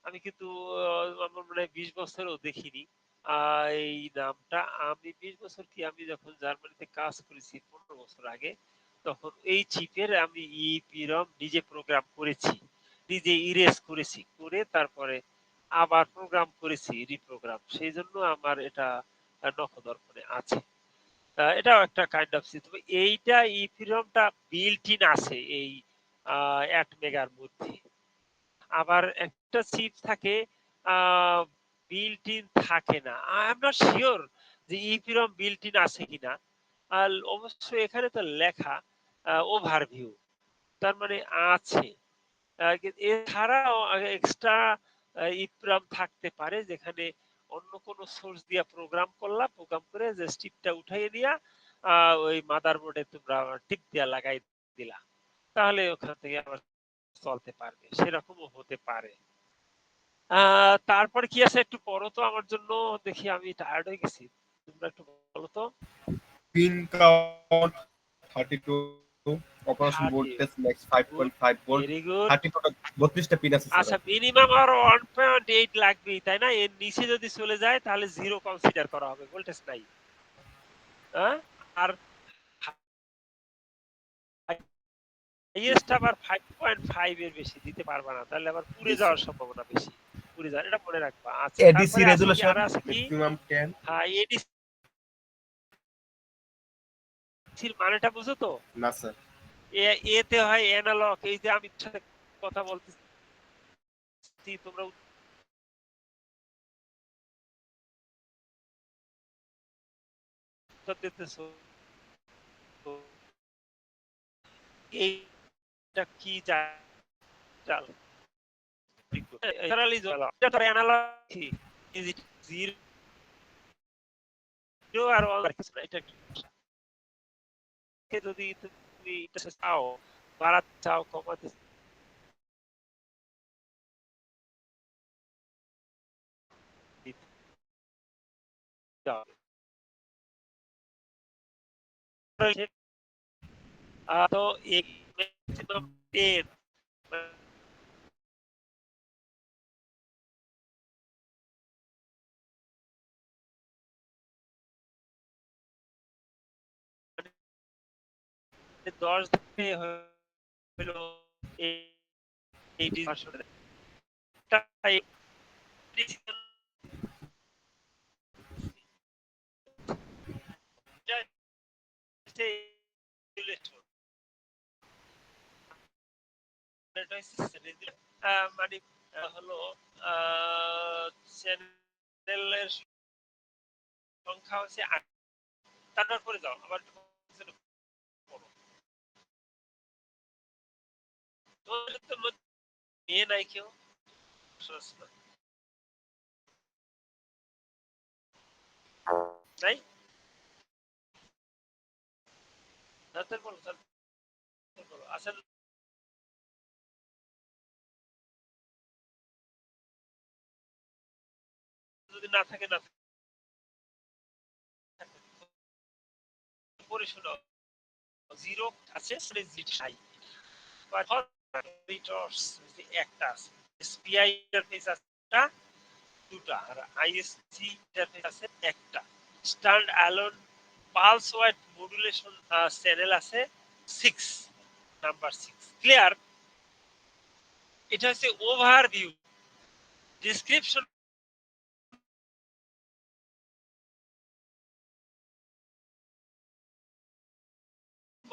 আমি কিন্তু আমার মনে হয় ২০ বছরও দেখিনি। এই নামটা আমি ২০ বছর কি, আমি যখন জার্মানিতে কাজ করেছি ১৫ বছর আগে, তখন এই চিপের আমি EEPROM নিজে প্রোগ্রাম করেছি। নিজে ইরেজ করেছি। করে তারপরে আবার প্রোগ্রাম করেছি, রিপ্রোগ্রাম। সেইজন্য আমার এটা নখদর্পণে আছে। এটাও একটা কাইন্ড অফ সি। তবে এইটা EEPROM টা বিল্ট ইন আছে এই ১ মেগার মধ্যে। আবার একটা চিপ থাকে বিল্ট ইন থাকে না। আই এম নট সিউর যে EEPROM বিল্ট ইন আছে কিনা। আর অবশ্যই এখানে তো লেখা ওভারভিউ। তার মানে আছে। এছাড়াও এক্সট্রা EEPROM থাকতে পারে, যেখানে অন্য কোনো সোর্স দিয়া প্রোগ্রাম করলা, প্রোগ্রাম করে যে স্ট্রিপটা উঠাইয়ে দিয়া ওই মাদারবোর্ডে তোমরা টিপ দিয়া লাগাই দিলা। তাহলে ওখান থেকে আবার চলতে পারবে। সেরকমও হতে পারে। তারপরে কি আছে একটু পড়ো তো আমার জন্য, দেখি আমি টায়ার্ড হয়ে গেছি। তোমরা একটু বলো তো। Pin count 32, operation 30 voltage max good, 5.5 volt, very good. 30 total 32টা পিন আছে স্যার। আচ্ছা, মিনিমাম আর 1.8 লাগবেই, তাই না? এর নিচে যদি চলে যায় তাহলে জিরো কনসিডার করা হবে, ভোল্টেজ নাই। হ্যাঁ? আর হাইয়েস্ট আবার 5.5 এর বেশি দিতে পারবা না, তাহলে আবার পুড়ে যাওয়ার সম্ভাবনা বেশি। পুড়ে যাওয়ার, এটা মনে রাখবা। আচ্ছা, এডিসি তারপরে আছে কি, রেজুলেশন আর আছে কি? ম্যাক্সিমাম 10। হ্যাঁ, এডিসির মানেটা বুঝো তো? না স্যার। এতে হয় অ্যানালগ। এই যে আমি সাথে কথা বলতেছি, তোমরা উত্তর দিতেছো। এইটা কি জাল? এটা তো অ্যানালগ কি? ইজ ইট 0 আর 1 আর কিছু না, এটা কি ভাষা? যদি তুমি এটা চাও, বাড়াতে চাও, কমাতে চাও, তো এই ম্যাক্সিমাম 10 মানে 10 দিয়ে হলো এই এই ডিসকাশনে তাই মানে হলো চ্যানেলের সংখ্যা হচ্ছে 8। তারপরে যাও আবার একটু পড়ো। তোমাদের তো মেয়ে নাই কেউ, নাই? তাদের বলো, তাদের বলো। আচ্ছা, যদি না থাকে, না থাকে, পড়ে শোনো। 0 আছে, হাই একটা আছে, SPI ইন্টারফেস আছে একটা, দুটা, আর ISC ইন্টারফেস আছে একটা। Stand alone pulse width modulation channel আছে 6, নাম্বার 6। ক্লিয়ার? এটা হচ্ছে ওভারভিউ। ডেসক্রিপশন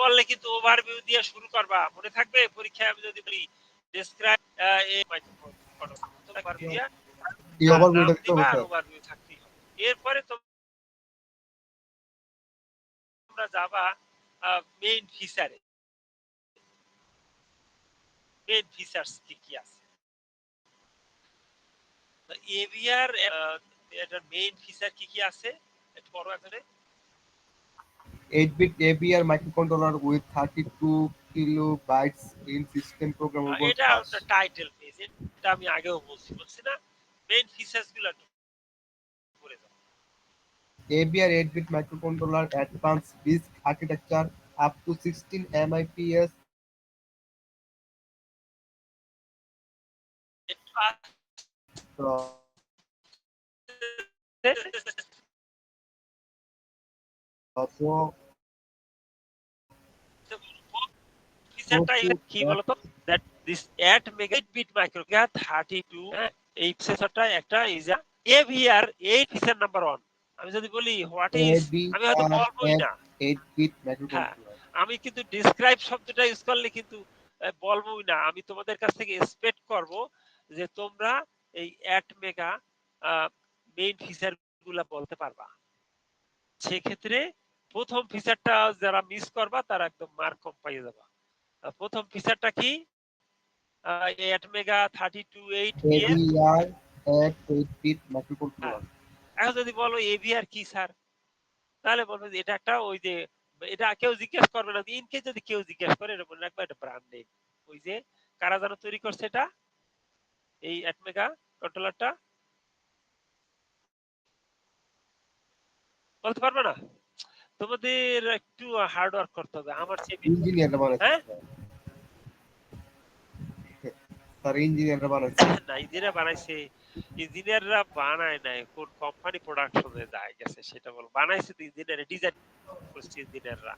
বললে কিন্তু ওভারভিউ দিয়ে শুরু করবা, মনে থাকবে পরীক্ষায় আমি যদি বলি ডেসক্রাইব এ মাইক্রোফোন ওভারভিউ দিয়া এই ওভারভিউটা দিতে হবে আর স্যার। ওভারভিউ থাকতেই হবে। এরপরে তোমরা যাবা মেইন ফিচারে। মেইন ফিচার্স কি কি আছে? এভিআর এটার মেইন ফিচার কি কি আছে একটু বড় আকারে। 8-bit ABR microcontroller with 32 kilobytes in system programmable এটা flash. টাইটেল পেজ, এটা আমি আগেও বলছি না? মেইন ফিচার্স গুলো একটু পড়ে যাও। ABR 8-bit microcontroller advanced RISC architecture up to 16 MIPS ফিচারটা কি বলতো, দ্যাট দিস 8 মেগাবিট মাইক্রোকে 32, এই প্রসেসরটা একটা is a AVR 8 feature number 1। আমি যদি বলি হোয়াট ইজ, আমি হয়তো বলবোই না। 8-bit হ্যাঁ, microcontroller. আমি কিন্তু ডিসক্রাইব শব্দটা ইউজ করলে কিন্তু বলবোই না। আমি তোমাদের কাছ থেকে এক্সপেক্ট করব যে তোমরা এই 8 মেগা মেইন ফিচার গুলা বলতে পারবা। সেক্ষেত্রে প্রথম ফিচারটা যারা মিস করবা তারা একদম মার্ক কম পাইয়ে যাবা। প্রথম ফিচারটা কি? 8 mega 32 PM। AVR 8-bit microcontroller. এখন যদি বলো এভিআর কি স্যার, তাহলে বলবো যে এটা একটা ওই যে, এটা কেউ জিজ্ঞেস করবে না, ইনকে যদি কেউ জিজ্ঞেস করে এটা মনে রাখবা এটা ব্র্যান্ড নেম। ওই যে কারা যেন তৈরি করছে এটা, এই 8 মেগা কন্ট্রোলারটা, বলতে পারবে না? তোমাদের একটু হার্ড ওয়ার্ক করতে হবে আমার চেয়ে বেশি। Engineer বানাইছে হ্যাঁ, স্যার, ইঞ্জিনিয়াররা বানাইছে। না ইঞ্জিনিয়ার বানাইছে, ইঞ্জিনিয়াররা বানায় নাই, কোন কোম্পানি প্রোডাকশনে যায় গেছে সেটা বল। বানাইছে তো ইঞ্জিনিয়ার, ডিজাইন করছে ইঞ্জিনিয়াররা,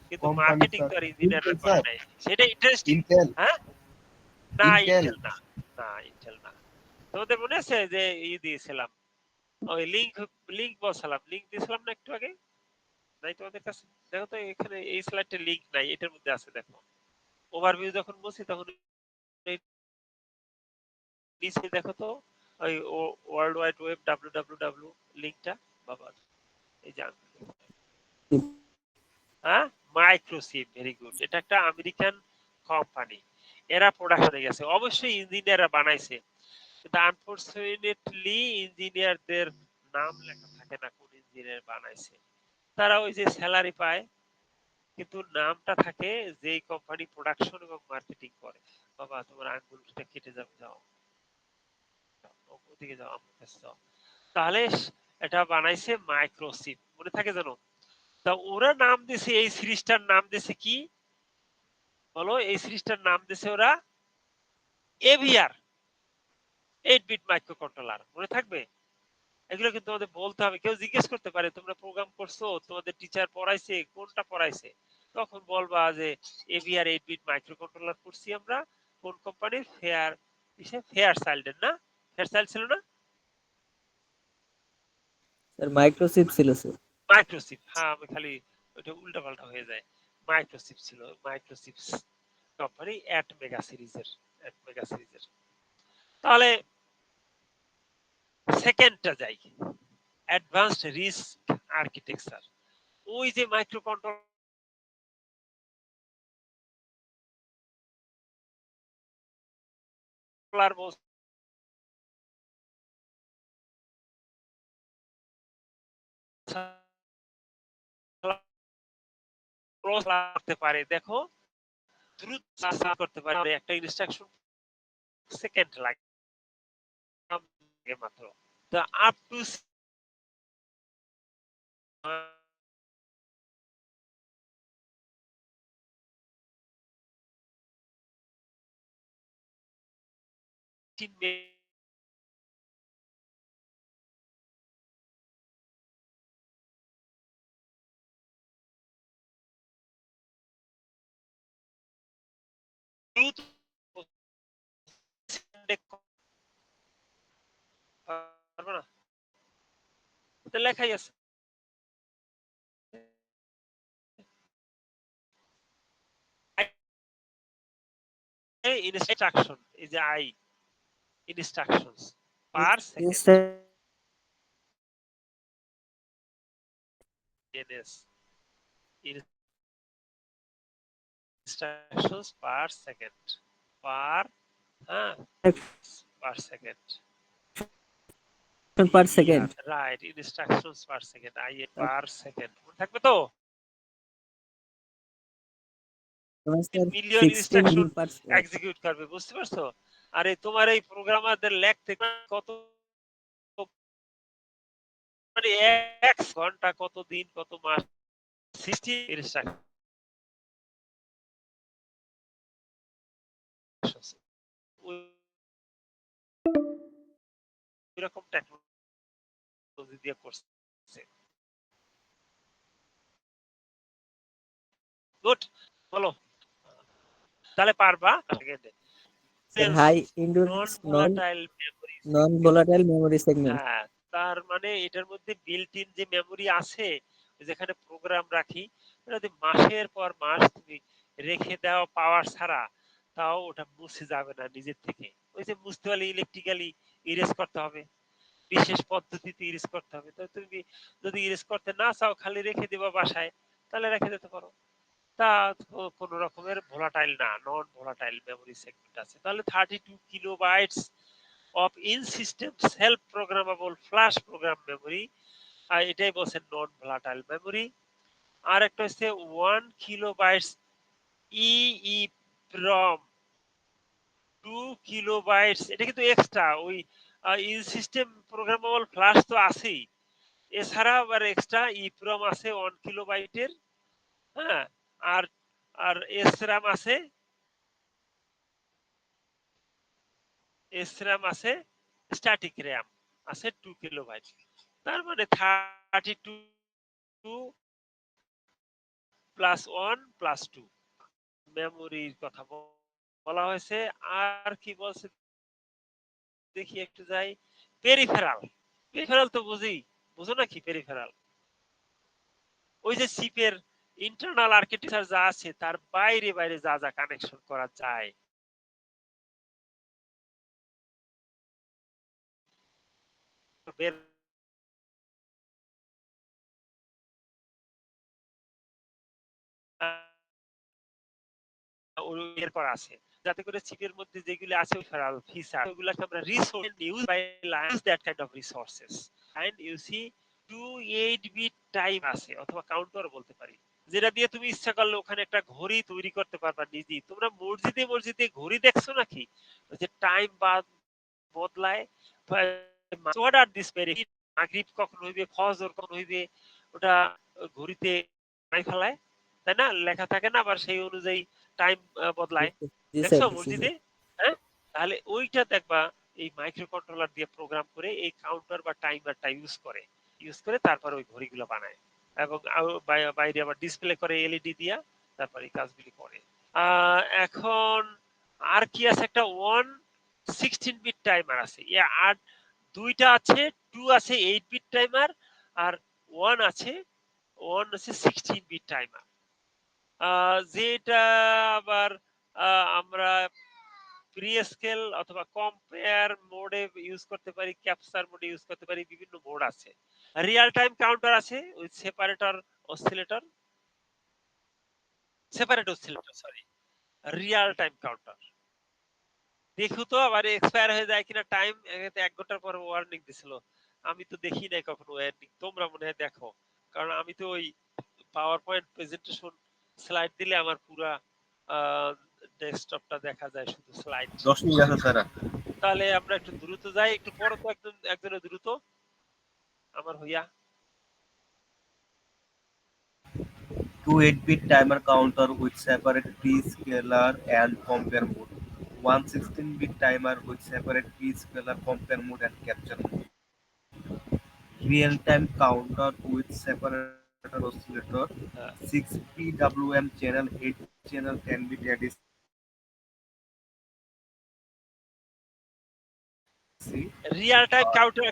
কিন্তু কোম্পানি মার্কেটিং স্যার, তো আর ইঞ্জিনিয়াররা ইন্টেল করে স্যার, নাই। সেটা ইন্টারেস্টিং। ইন্টেল, হ্যাঁ, না ইন্টেল। ইন্টেল না, না ইন্টেল না। তোমাদের মনে আছে যে দিয়েছিলাম, ওই লিংক বসালাম, লিংক দিয়েছিলাম না একটু আগে? নাই তোমাদের কাছে? দেখো তো এখানে এই স্লাইডে লিংক নাই, এটার মধ্যে আছে দেখো। ওভারভিউ যখন বসি তখন এই নিচে দেখো তো ওই ওয়ার্ল্ড ওয়াইড ওয়েব www লিংকটা, বাবা এই যে, হ্যাঁ, মাইক্রোসিপ, ভেরি গুড। এটা একটা আমেরিকান কোম্পানি, এরা প্রোডাকশনে গেছে। অবশ্যই ইঞ্জিনিয়াররা বানাইছে, কিন্তু আনফরচুনেটলি ইঞ্জিনিয়ারদের নাম লেখা থাকে না কোন ইঞ্জিনিয়ার বানাইছে। তারা ওই যে স্যালারি পায়, কিন্তু নামটা থাকে যেই কোম্পানি প্রোডাকশন এবং মার্কেটিং করে। বাবা তোমার আঙ্গুলটা কেটে যাবে, যাও ওদিকে যাও, আমার কাছে যাও। তাহলে এটা বানাইছে মাইক্রোসিপ, মনে থাকে জানো? তা ওরা নাম দিছে, এই সিরিজটার নাম দিছে কি বলো? এই সিরিজটার নাম দিছে ওরা এভিআর 8 বিট মাইক্রো কন্ট্রোলার। মনে থাকবে? এগুলো কিন্তু তোমাদের বলতে হবে। কেউ জিজ্ঞেস করতে পারে তোমরা প্রোগ্রাম করছো, তোমাদের টিচার পড়াইছে, কোনটা পড়াইছে? তখন বলবা যে এভিআর 8 বিট মাইক্রো কন্ট্রোলার করছি আমরা। কোন কোম্পানির? ফেয়ার, ফেয়ার চাইল্ডের না? ফেয়ার চাইল্ড ছিল না? স্যার মাইক্রোচিপ ছিল স্যার। মাইক্রোচিপ, হ্যাঁ, আমি খালি ওইটা উল্টা পাল্টা হয়ে যায়। মাইক্রোচিপ ছিল, মাইক্রোচিপস কোম্পানি 8 মেগা সিরিজের, 8 মেগা সিরিজের। তাহলে সেকেন্ডটা যাই, অ্যাডভান্সড রিস্ক আর্কিটেকচার। ওই যে মাইক্রো কন্ট্রোলার করতে পারে, দেখো দ্রুত করতে পারে, একটা ইনস্ট্রাকশন সেকেন্ড লাগে মাত্র। তো আপ টু দ্রুত পারবো না, এটা লেখাই আছে। ইনস্ট্রাকশন, এই যে I, instructions per Yes, second, sir. NS, instructions per second, per, হ্যাঁ, per second, Per second. Right, instructions per second, I per second, মনে থাকবে তো? Sir, million 16 instruction per execute করবে, বুঝতে পারছো? আরে তোমার এই প্রোগ্রামারদের লেখতে কত, মানে 1 ঘন্টা, কত দিন, কত মাস, 60 ইনস্ট্রাকশন। এরকম টেকনোলজি দিয়ে করছে। গুড, বলো তাহলে পারবা। Sir high non endurance volatile memory. Non volatile memory segment. হ্যাঁ, তার মানে এটার মধ্যে বিল্ট ইন যে মেমোরি আছে, যেখানে প্রোগ্রাম রাখি, ওটা যদি মাসের পর মাস তুমি রেখে দাও পাওয়ার ছাড়া, তাও ওটা মুছে যাবে না নিজের থেকে। ওই যে মুছতে হলে ইলেকট্রিক্যালি ইরেজ করতে হবে, বিশেষ পদ্ধতিতে ইরেজ করতে হবে। তো তুমি যদি ইরেজ করতে না চাও, খালি রেখে দেবা বাসায়, তাহলে রেখে দিতে পারো। তা কোন রকমের ভোলাটাইল না, নন ভোলাটাইল মেমোরি সেগমেন্ট আছে। তাহলে 32 কিলোবাইটস of in-system self-programmable flash program memory, আর এটাই বলছেন নন ভোলাটাইল মেমোরি। আর একটা হচ্ছে 1 কিলোবাইটস EEPROM, 2 কিলোবাইটস, এটা কিন্তু এক্সট্রা। ওই ইন সিস্টেম প্রোগ্রামেবল ফ্ল্যাশ তো আছেই, এছাড়া আবার এক্সট্রা ইপ্রম আছে 1 কিলোবাইটের। হ্যাঁ, আর আর এসরাম আছে, এসরাম আছে, স্ট্যাটিক র‍্যাম আছে 2 কিলোবাইট। তার মানে 32 প্লাস 1 প্লাস 2 মেমোরির কথা বলা হয়েছে। আর কি বলছে দেখি একটু যাই। পেরিফেরাল, পেরিফেরাল তো বুঝো নাকি পেরিফেরাল? ওই যে চিপের ইন্টারনাল আর্কিটেকচার যা আছে, তার বাইরে বাইরে যা যা কানেকশন করা যায়, বের এর করা আছে, যাতে করে চিপের মধ্যে যেগুলো আছে ফেরাল ফিচার, ওগুলোকে আমরা resource use by lines that kind of resources. And you see 28 bit time আছে, অথবা কাউন্টার বলতে পারি, যেটা দিয়ে তুমি ইচ্ছা করলে ওখানে একটা ঘড়ি তৈরি করতে পারবা নিজেই। তোমরা মসজিদে মসজিদে ঘড়ি দেখছো নাকি, ওই যে টাইম বা বদলায়? হোয়াট আর দিস ভেরি, মাগরিব কখন হইবে, ফজর কখন হইবে, ওটা ঘড়িতে নাই ফেলায়, তাই না? লেখা থাকে না, আবার সেই অনুযায়ী টাইম বদলায়। জি স্যার, দেখছো দেখছি স্যার। মসজিদে? হ্যাঁ, তাহলে ওইটা দেখবা এই মাইক্রো কন্ট্রোলার দিয়ে প্রোগ্রাম করে এই কাউন্টার বা টাইমারটা ইউজ করে তারপর ওই ঘড়িগুলো বানায়, এবং বাইরে আবার ডিসপ্লে করে এলইডি দিয়া, তারপর এই কাজগুলি করে। এখন আর কি আছে, একটা 16 বিট টাইমার আছে। আর দুইটা আছে, 2 আছে 8 বিট টাইমার, আর 1 আছে 16 বিট টাইমার। যেটা আবার আমরা প্রি স্কেল অথবা কম্পেয়ার মোডে ইউজ করতে পারি, ক্যাপচার মোডে ইউজ করতে পারি, বিভিন্ন মোড আছে। রিয়েল টাইম কাউন্টার আছে with separator oscillator, sorry, real time counter. দেখো তো আবার এক্সপায়ার হয়ে যায় কিনা টাইম, 1 ঘন্টার পর ওয়ার্নিং দিছিল। আমি তো দেখি নাই কখনো ওয়ার্নিং, তোমরা মনে হয় দেখো, কারণ আমি তো ওই পাওয়ার পয়েন্ট প্রেজেন্টেশন স্লাইড দিলে আমার পুরা ডেস্কটপটা দেখা যায়, শুধু স্লাইড। 10 মিনিট আছে স্যার। তাহলে আমরা একটু দ্রুত যাই, একটু পরে তো একজনের দ্রুত আমার হইয়া। 2 8-bit timer counter with separate prescaler and compare mode. 1 16-bit timer with separate prescaler, compare mode and capture mode. Real-time counter with separator oscillator. হ্যাঁ, 6 PWM channel, 8 channel 10-bit ADC. Real time counter,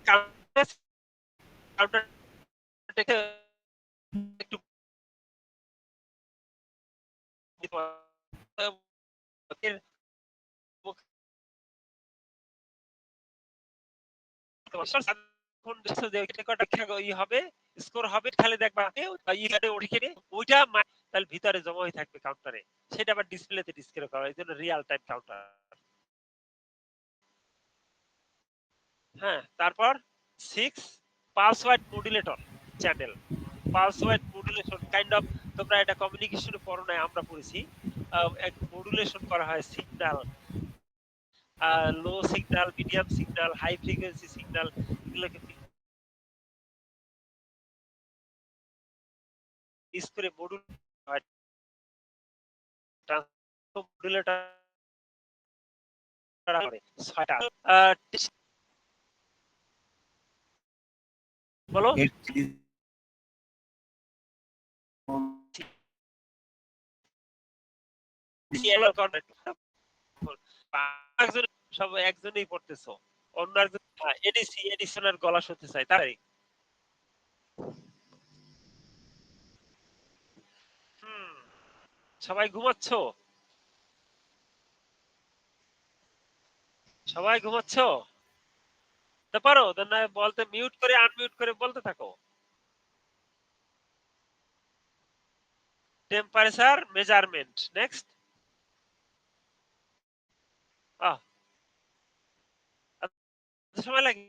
counter একটু হবে, score হবে, খালি দেখবা ওইটা তাহলে ভিতরে জমা হয়ে থাকবে কাউন্টারে, সেটা আবার ডিসপ্লেতে ডিসপ্লে করা, এই জন্য রিয়েল টাইম কাউন্টার। হ্যাঁ, তারপর 6 pulse wide modulator channel. Pulse wide modulation kind of, তোমরা এটা কমিউনিকেশনে পড়ো নাই, আমরা পড়েছি। এক মডুলেশন করা হয় signal, low signal, medium signal, high frequency signal, এগুলোকে মিক্স করে মডুল হয়। মডুলেটর করে 6টা। বলো। একজন সব একজনই পড়তেছো, অন্য একজন এডিসি এডিশনের গলা শুনতে চাই তাই। সবাই ঘুমাচ্ছ? সবাই ঘুমাচ্ছ? তা পারো না বলতে, মিউট করে আনমিউট করে বলতে থাকো। Temperature measurement next. সময় লাগে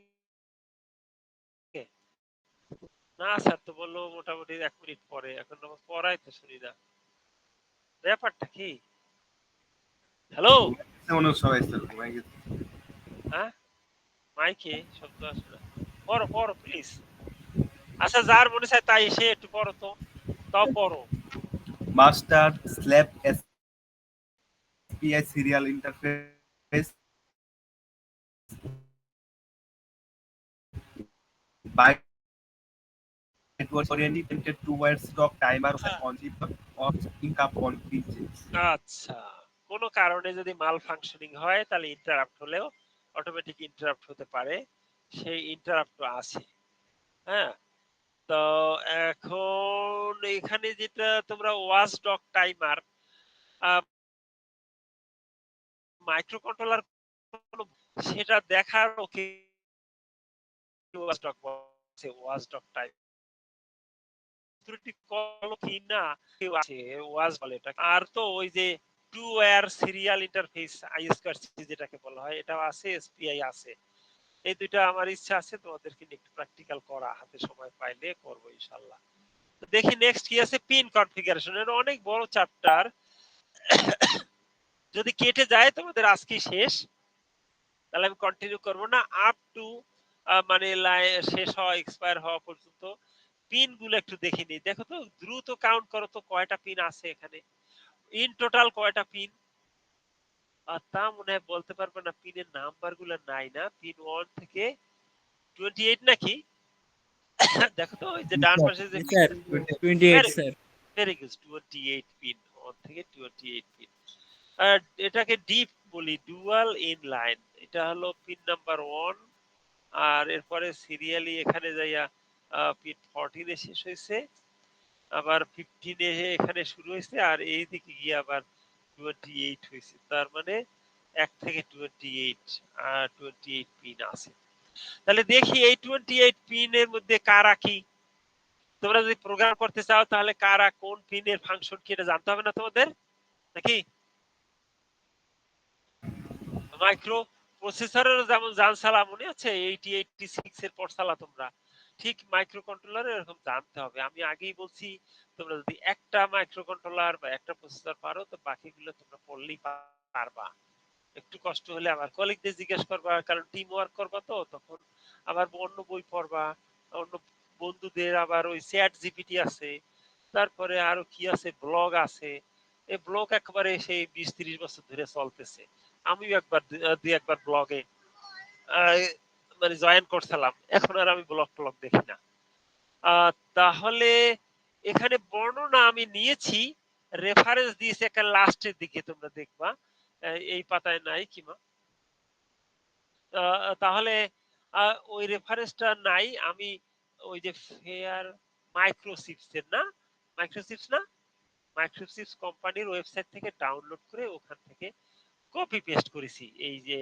না স্যার, তো বললো মোটামুটি 1 মিনিট পরে, এখন পড়াই তো শুনি না, ব্যাপারটা কি? হ্যালো, সবাই স্যার ঘুমাই গেছে। হ্যাঁ মাইকে শব্দ আসে না, পড়ো পড়ো প্লিজ। আচ্ছা যার মনে চায় তাই এসে একটু পড়ো তো, তাও পড়ো। Master slab SPI serial interface byte was oriented towards stock timer on chip or income on pitches. আচ্ছা, কোন কারণে যদি মাল ফাংশনিং হয় তাহলে ইন্টারাপ্ট হলেও অটোমেটিক ইন্টারাপ্ট হতে পারে, সেই ইন্টারাপ্ট আছে। হ্যাঁ, তো এখন এখানে যেটা তোমরা watch dog timer micro controller সেটা দেখার ওকে ওয়াচ ডগ বলছে, ওয়াচ ডগ টাইম ত্রুটি কল কি না কেউ আছে ওয়াচ বলে এটা। আর তো ওই যে টু ওয়্যার সিরিয়াল ইন্টারফেস আইএসআরসি যেটাকে বলা হয়, এটাও আছে, এসপিআই আছে। এই দুইটা আমার ইচ্ছা আছে তোমাদেরকে একটু প্র্যাকটিক্যাল করা, হাতে সময় পাইলে করব ইনশাআল্লাহ। তো দেখি নেক্সট কি আছে, পিন কনফিগারেশন। এর অনেক বড় চ্যাপ্টার, যদি কেটে যায় তোমাদের আজকে শেষ, তাহলে আমি কন্টিনিউ করব না আপ টু মানে শেষ হওয়া এক্সপায়ার হওয়া পর্যন্ত। পিন গুলো একটু দেখে নিই, দেখো তো দ্রুত কাউন্ট করো তো কয়টা পিন আছে এখানে, ইন টোটাল কয়টা পিন। আর তা মনে হয় বলতে পারবে না, পিনের নাম্বার গুলো নাই না, পিন 1 থেকে 28 নাকি? দেখো তো ওই যে ডান পাশে যে sir 28 sir. Very good, 28 pin, 1 থেকে 28 পিন। আর এটাকে ডিপ বলি, ডুয়াল ইন লাইন, এটা হলো পিন নাম্বার 1। আর এরপরে সিরিয়ালি এখানে যাইয়া পিন 14 এ শেষ হয়েছে, আবার 15 এ এখানে শুরু হয়েছে, আর এই দিকে গিয়ে আবার 28 হয়েছে। তার মানে 1 থেকে 28 আর 28 পিন আছে। তাহলে দেখি এই 28 পিনের মধ্যে কারা কি। তোমরা যদি প্রোগ্রাম করতে চাও তাহলে কারা কোন পিনের ফাংশন কি এটা জানতে হবে না তোমাদের নাকি? মাইক্রো প্রসেসরের যেমন জানসালা মনে আছে 8086 এর পড়সালা তোমরা, ঠিক মাইক্রো কন্ট্রোলারে এরকম জানতে হবে। আমি আগেই বলছি তোমরা যদি একটা মাইক্রো কন্ট্রোলার বা একটা প্রসেসর পারো তো বাকিগুলো তোমরা পড়লেই পারবা। একটু কষ্ট হলে আবার কলিগদের জিজ্ঞেস করবা, কারণ টিম ওয়ার্ক করবা তো, তখন আবার অন্য বই পড়বা, অন্য বন্ধুদের, আবার ওই চ্যাট জিপিটি আছে, তারপরে আরো কি আছে, ব্লগ আছে। এই ব্লগ একবারে সেই 20-30 বছর ধরে চলতেছে। আমিও একবার দুই একবার ব্লগে মানে জয়েন করছিলাম, এখন আর আমি ব্লগ টলগ দেখি না। তাহলে এখানে বর্ণনা আমি নিয়েছি, রেফারেন্স দিয়েছে একটা লাস্টের দিকে, তোমরা দেখবা এই পাতায় নাই কিমা। তাহলে ওই রেফারেন্সটা নাই, আমি ওই যে ফেয়ার মাইক্রোচিপস এর না, মাইক্রোচিপস না, মাইক্রোচিপস কোম্পানির ওয়েবসাইট থেকে ডাউনলোড করে ওখান থেকে কপি পেস্ট করেছি এই যে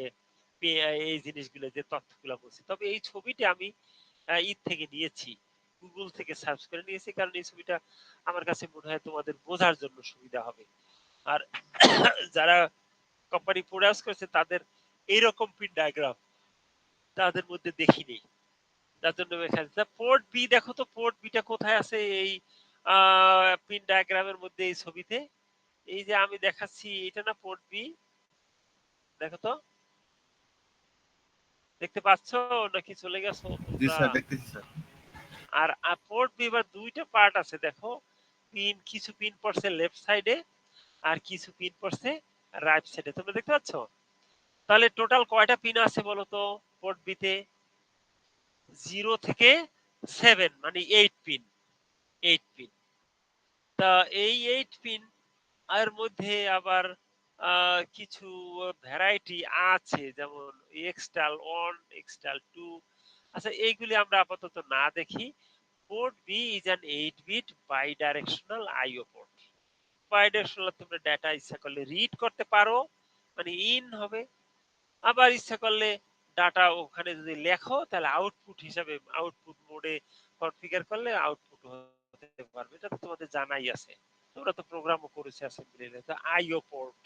এই জিনিসগুলো, যে তথ্যগুলো বলছি। তবে এই ছবিটা আমি ঈদ থেকে নিয়েছি, গুগল থেকে সার্চ করে নিয়েছি, কারণ এই ছবিটা আমার কাছে মনে হয় তোমাদের বোঝার জন্য সুবিধা হবে। আর যারা কোম্পানি প্রোডিউস করেছে তাদের এইরকম পিন ডায়াগ্রাম তাদের মধ্যে দেখিনি, তার জন্য পোর্ট বি দেখো তো, পোর্ট বিটা কোথায় আছে এই পিন ডায়াগ্রামের মধ্যে, এই ছবিতে এই যে আমি দেখাচ্ছি, এটা না পোর্ট বি? দেখো তো, দেখতে পাচ্ছো নাকি চলে গেছো জি তোমরা? স্যার, দেখতেছি স্যার। আর পোর্ট বি এবার দুইটা পার্ট আছে দেখো, পিন কিছু পিন পড়ছে লেফট সাইডে আর কিছু পিন পড়ছে রাইট সাইডে, তোমরা দেখতে পাচ্ছ? তাহলে টোটাল কয়টা পিন আছে বলো তো পোর্ট বিতে? 0 থেকে 7 মানে 8 পিন, 8 পিন। তা এই 8 পিন এর মধ্যে আবার কিছু ভ্যারাইটি আছে, যেমন এক্সটাল 1, এক্সটাল 2। আচ্ছা, এইগুলি আমরা আপাতত না দেখি। Port B is an 8 bit bidirectional IO port. Bidirectional তোমরা ডেটা ইচ্ছা করলে রিড করতে পারো, মানে ইন হবে, আবার ইচ্ছা করলে ডাটা ওখানে যদি লেখো তাহলে আউটপুট হিসাবে আউটপুট মোডে কনফিগার করলে আউটপুট হতে পারবে। এটা তো তোমাদের জানাই আছে, তোমরা তো প্রোগ্রামও করেছো অ্যাসেম্বলিতে। তো IO port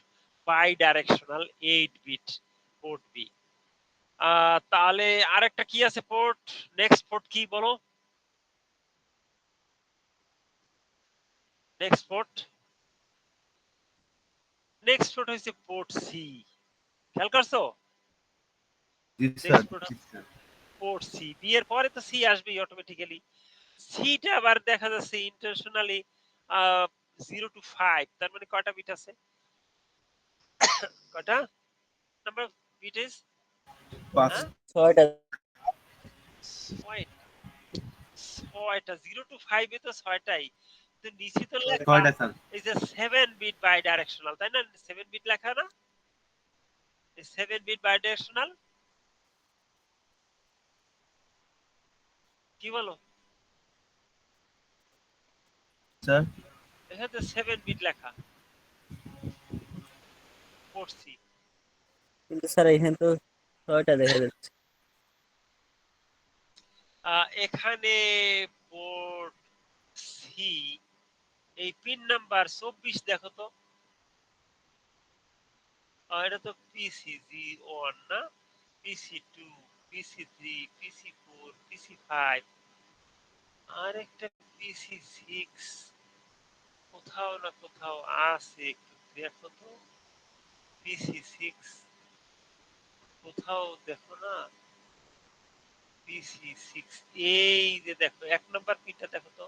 bidirectional 8 bit port B. তাহলে আরেকটা কি আছে পোর্ট? নেক্সট পোর্ট কি বলো? নেক্সট পোর্ট হচ্ছে পোর্ট সি। খেয়াল করছো? জি স্যার, নেক্সট পোর্ট জি স্যার। Port C. বি এর পরে তো সি আসবেই অটোমেটিক্যালি। সিটা আবার দেখা যাচ্ছে ইন্টারন্যাশনালি 0 to 5, তার মানে কয়টা বিট আছে? কয়টা নাম্বার বিট ইজ? 5। হ্যাঁ, 6টা। 6টা। 6টা 0 to 5 এ তো 6টাই। তো নিচে তো লেখা 6টা স্যার। এই যে 7 বিট বাই ডাইরেকশনাল, তাই না? 7 বিট লেখা না? এই 7 বিট বাই ডাইরেকশনাল কি বলো? স্যার, এখানে তো 7 বিট লেখা পোর্ট সি। কিন্তু স্যার এখানে তো 6টা দেখা যাচ্ছে। এখানে পোর্ট সি এই পিন নাম্বার 24 দেখো তো। এটা তো PC1 না? PC2, PC3, PC4, PC5, আর একটা PC6 কোথাও না কোথাও আছে, একটু দেখো তো। PC6 কোথাও দেখো না? PC6 এই যে দেখো 1 নাম্বার পিনটা দেখো তো,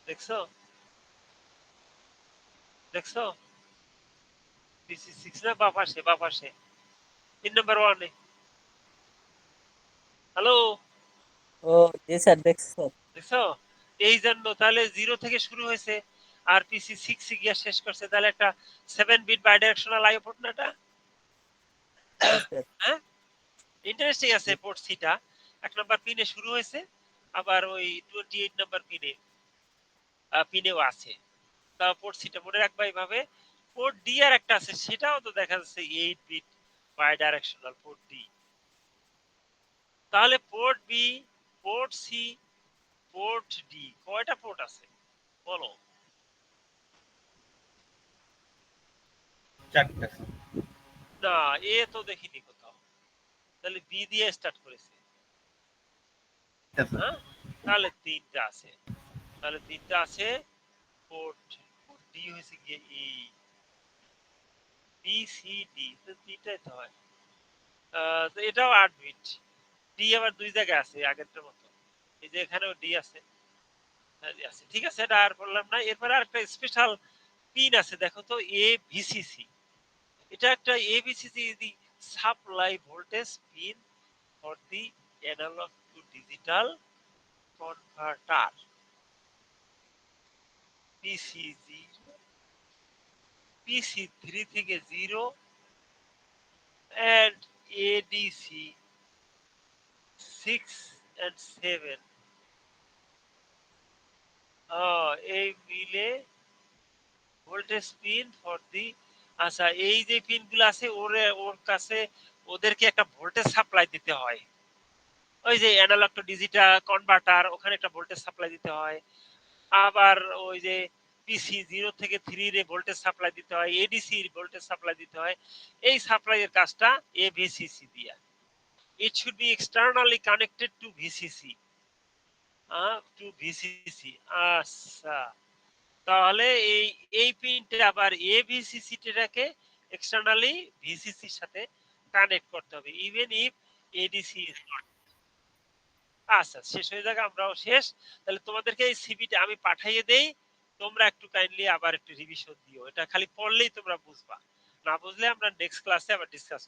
দেখছো? দেখছো? PC6 না? বাপাশে 3 নাম্বার 1 এ। হ্যালো, ও জি স্যার, দেখছি স্যার। দেখছো? এই জন্য তাহলে 0 থেকে শুরু হয়েছে আর PC6 এ গিয়ে শেষ করছে, তাহলে একটা 7 বিট বাইডাইরেকশনাল আইও পোর্ট না এটা? হ্যাঁ স্যার। হ্যাঁ, ইন্টারেস্টিং আছে। পোর্ট সিটা 1 নাম্বার পিনে শুরু হয়েছে, আবার ওই 28 নাম্বার পিনেও আছে। তা পোর্ট সিটা মনে রাখবা এইভাবে। পোর্ট ডি আর একটা আছে, সেটাও তো দেখা যাচ্ছে 8 বিট বাইডাইরেকশনাল পোর্ট ডি। তাহলে port B, port C, port D কয়টা পোর্ট আছে বলো? 4টা স্যার। না, এ তো দেখিনি কোথাও। তাহলে বি দিয়ে স্টার্ট করেছে। স্যার। হ্যাঁ, তাহলে 3টা আছে। পোর্ট ডি হয়েছে গিয়ে ই, বি সি ডি, তো 3টাই তো হয়। তো এটাও 8 বিট। ডি আবার 2 জায়গায় আছে আগেরটার মতো। এই যে এখানেও ডি আছে। আছে, ঠিক আছে, এটা আর বললাম না। এরপরে আরেকটা স্পেশাল পিন আছে, দেখো তো, এভিসিসি। এটা একটা AVCC the supply voltage pin for the analog to digital converter. PC PC3 থেকে 0 and ADC 6 and 7 এই মিলে ভোল্টেজ পিন ফর দি। আচ্ছা, এই যে পিনগুলো আছে ওর কাছে ওদেরকে একটা ভোল্টেজ সাপ্লাই দিতে হয়। ওই যে অ্যানালগ টু ডিজিটাল কনভার্টার, ওখানে একটা ভোল্টেজ সাপ্লাই দিতে হয়। আবার ওই যে পিসি 0 থেকে 3 রে ভোল্টেজ সাপ্লাই দিতে হয়, এডিসি ভোল্টেজ সাপ্লাই দিতে হয়। এই সাপ্লাইয়ের কাজটা এভিসিসি দিয়া। It should be externally connected to VCC. To VCC. আচ্ছা, তাহলে এই পিনটা আবার এভিসিসি টাকে এক্সটার্নালি ভিসিসির সাথে কানেক্ট করতে হবে, even if ADC is not. আচ্ছা, শেষ হয়ে যাক, আমরাও শেষ। তাহলে তোমাদেরকে এই সিভিটা আমি পাঠিয়ে দেই, তোমরা একটু কাইন্ডলি আবার একটু রিভিশন দিও। এটা খালি পড়লেই তোমরা বুঝবা, না বুঝলে আমরা নেক্সট ক্লাসে আবার ডিসকাস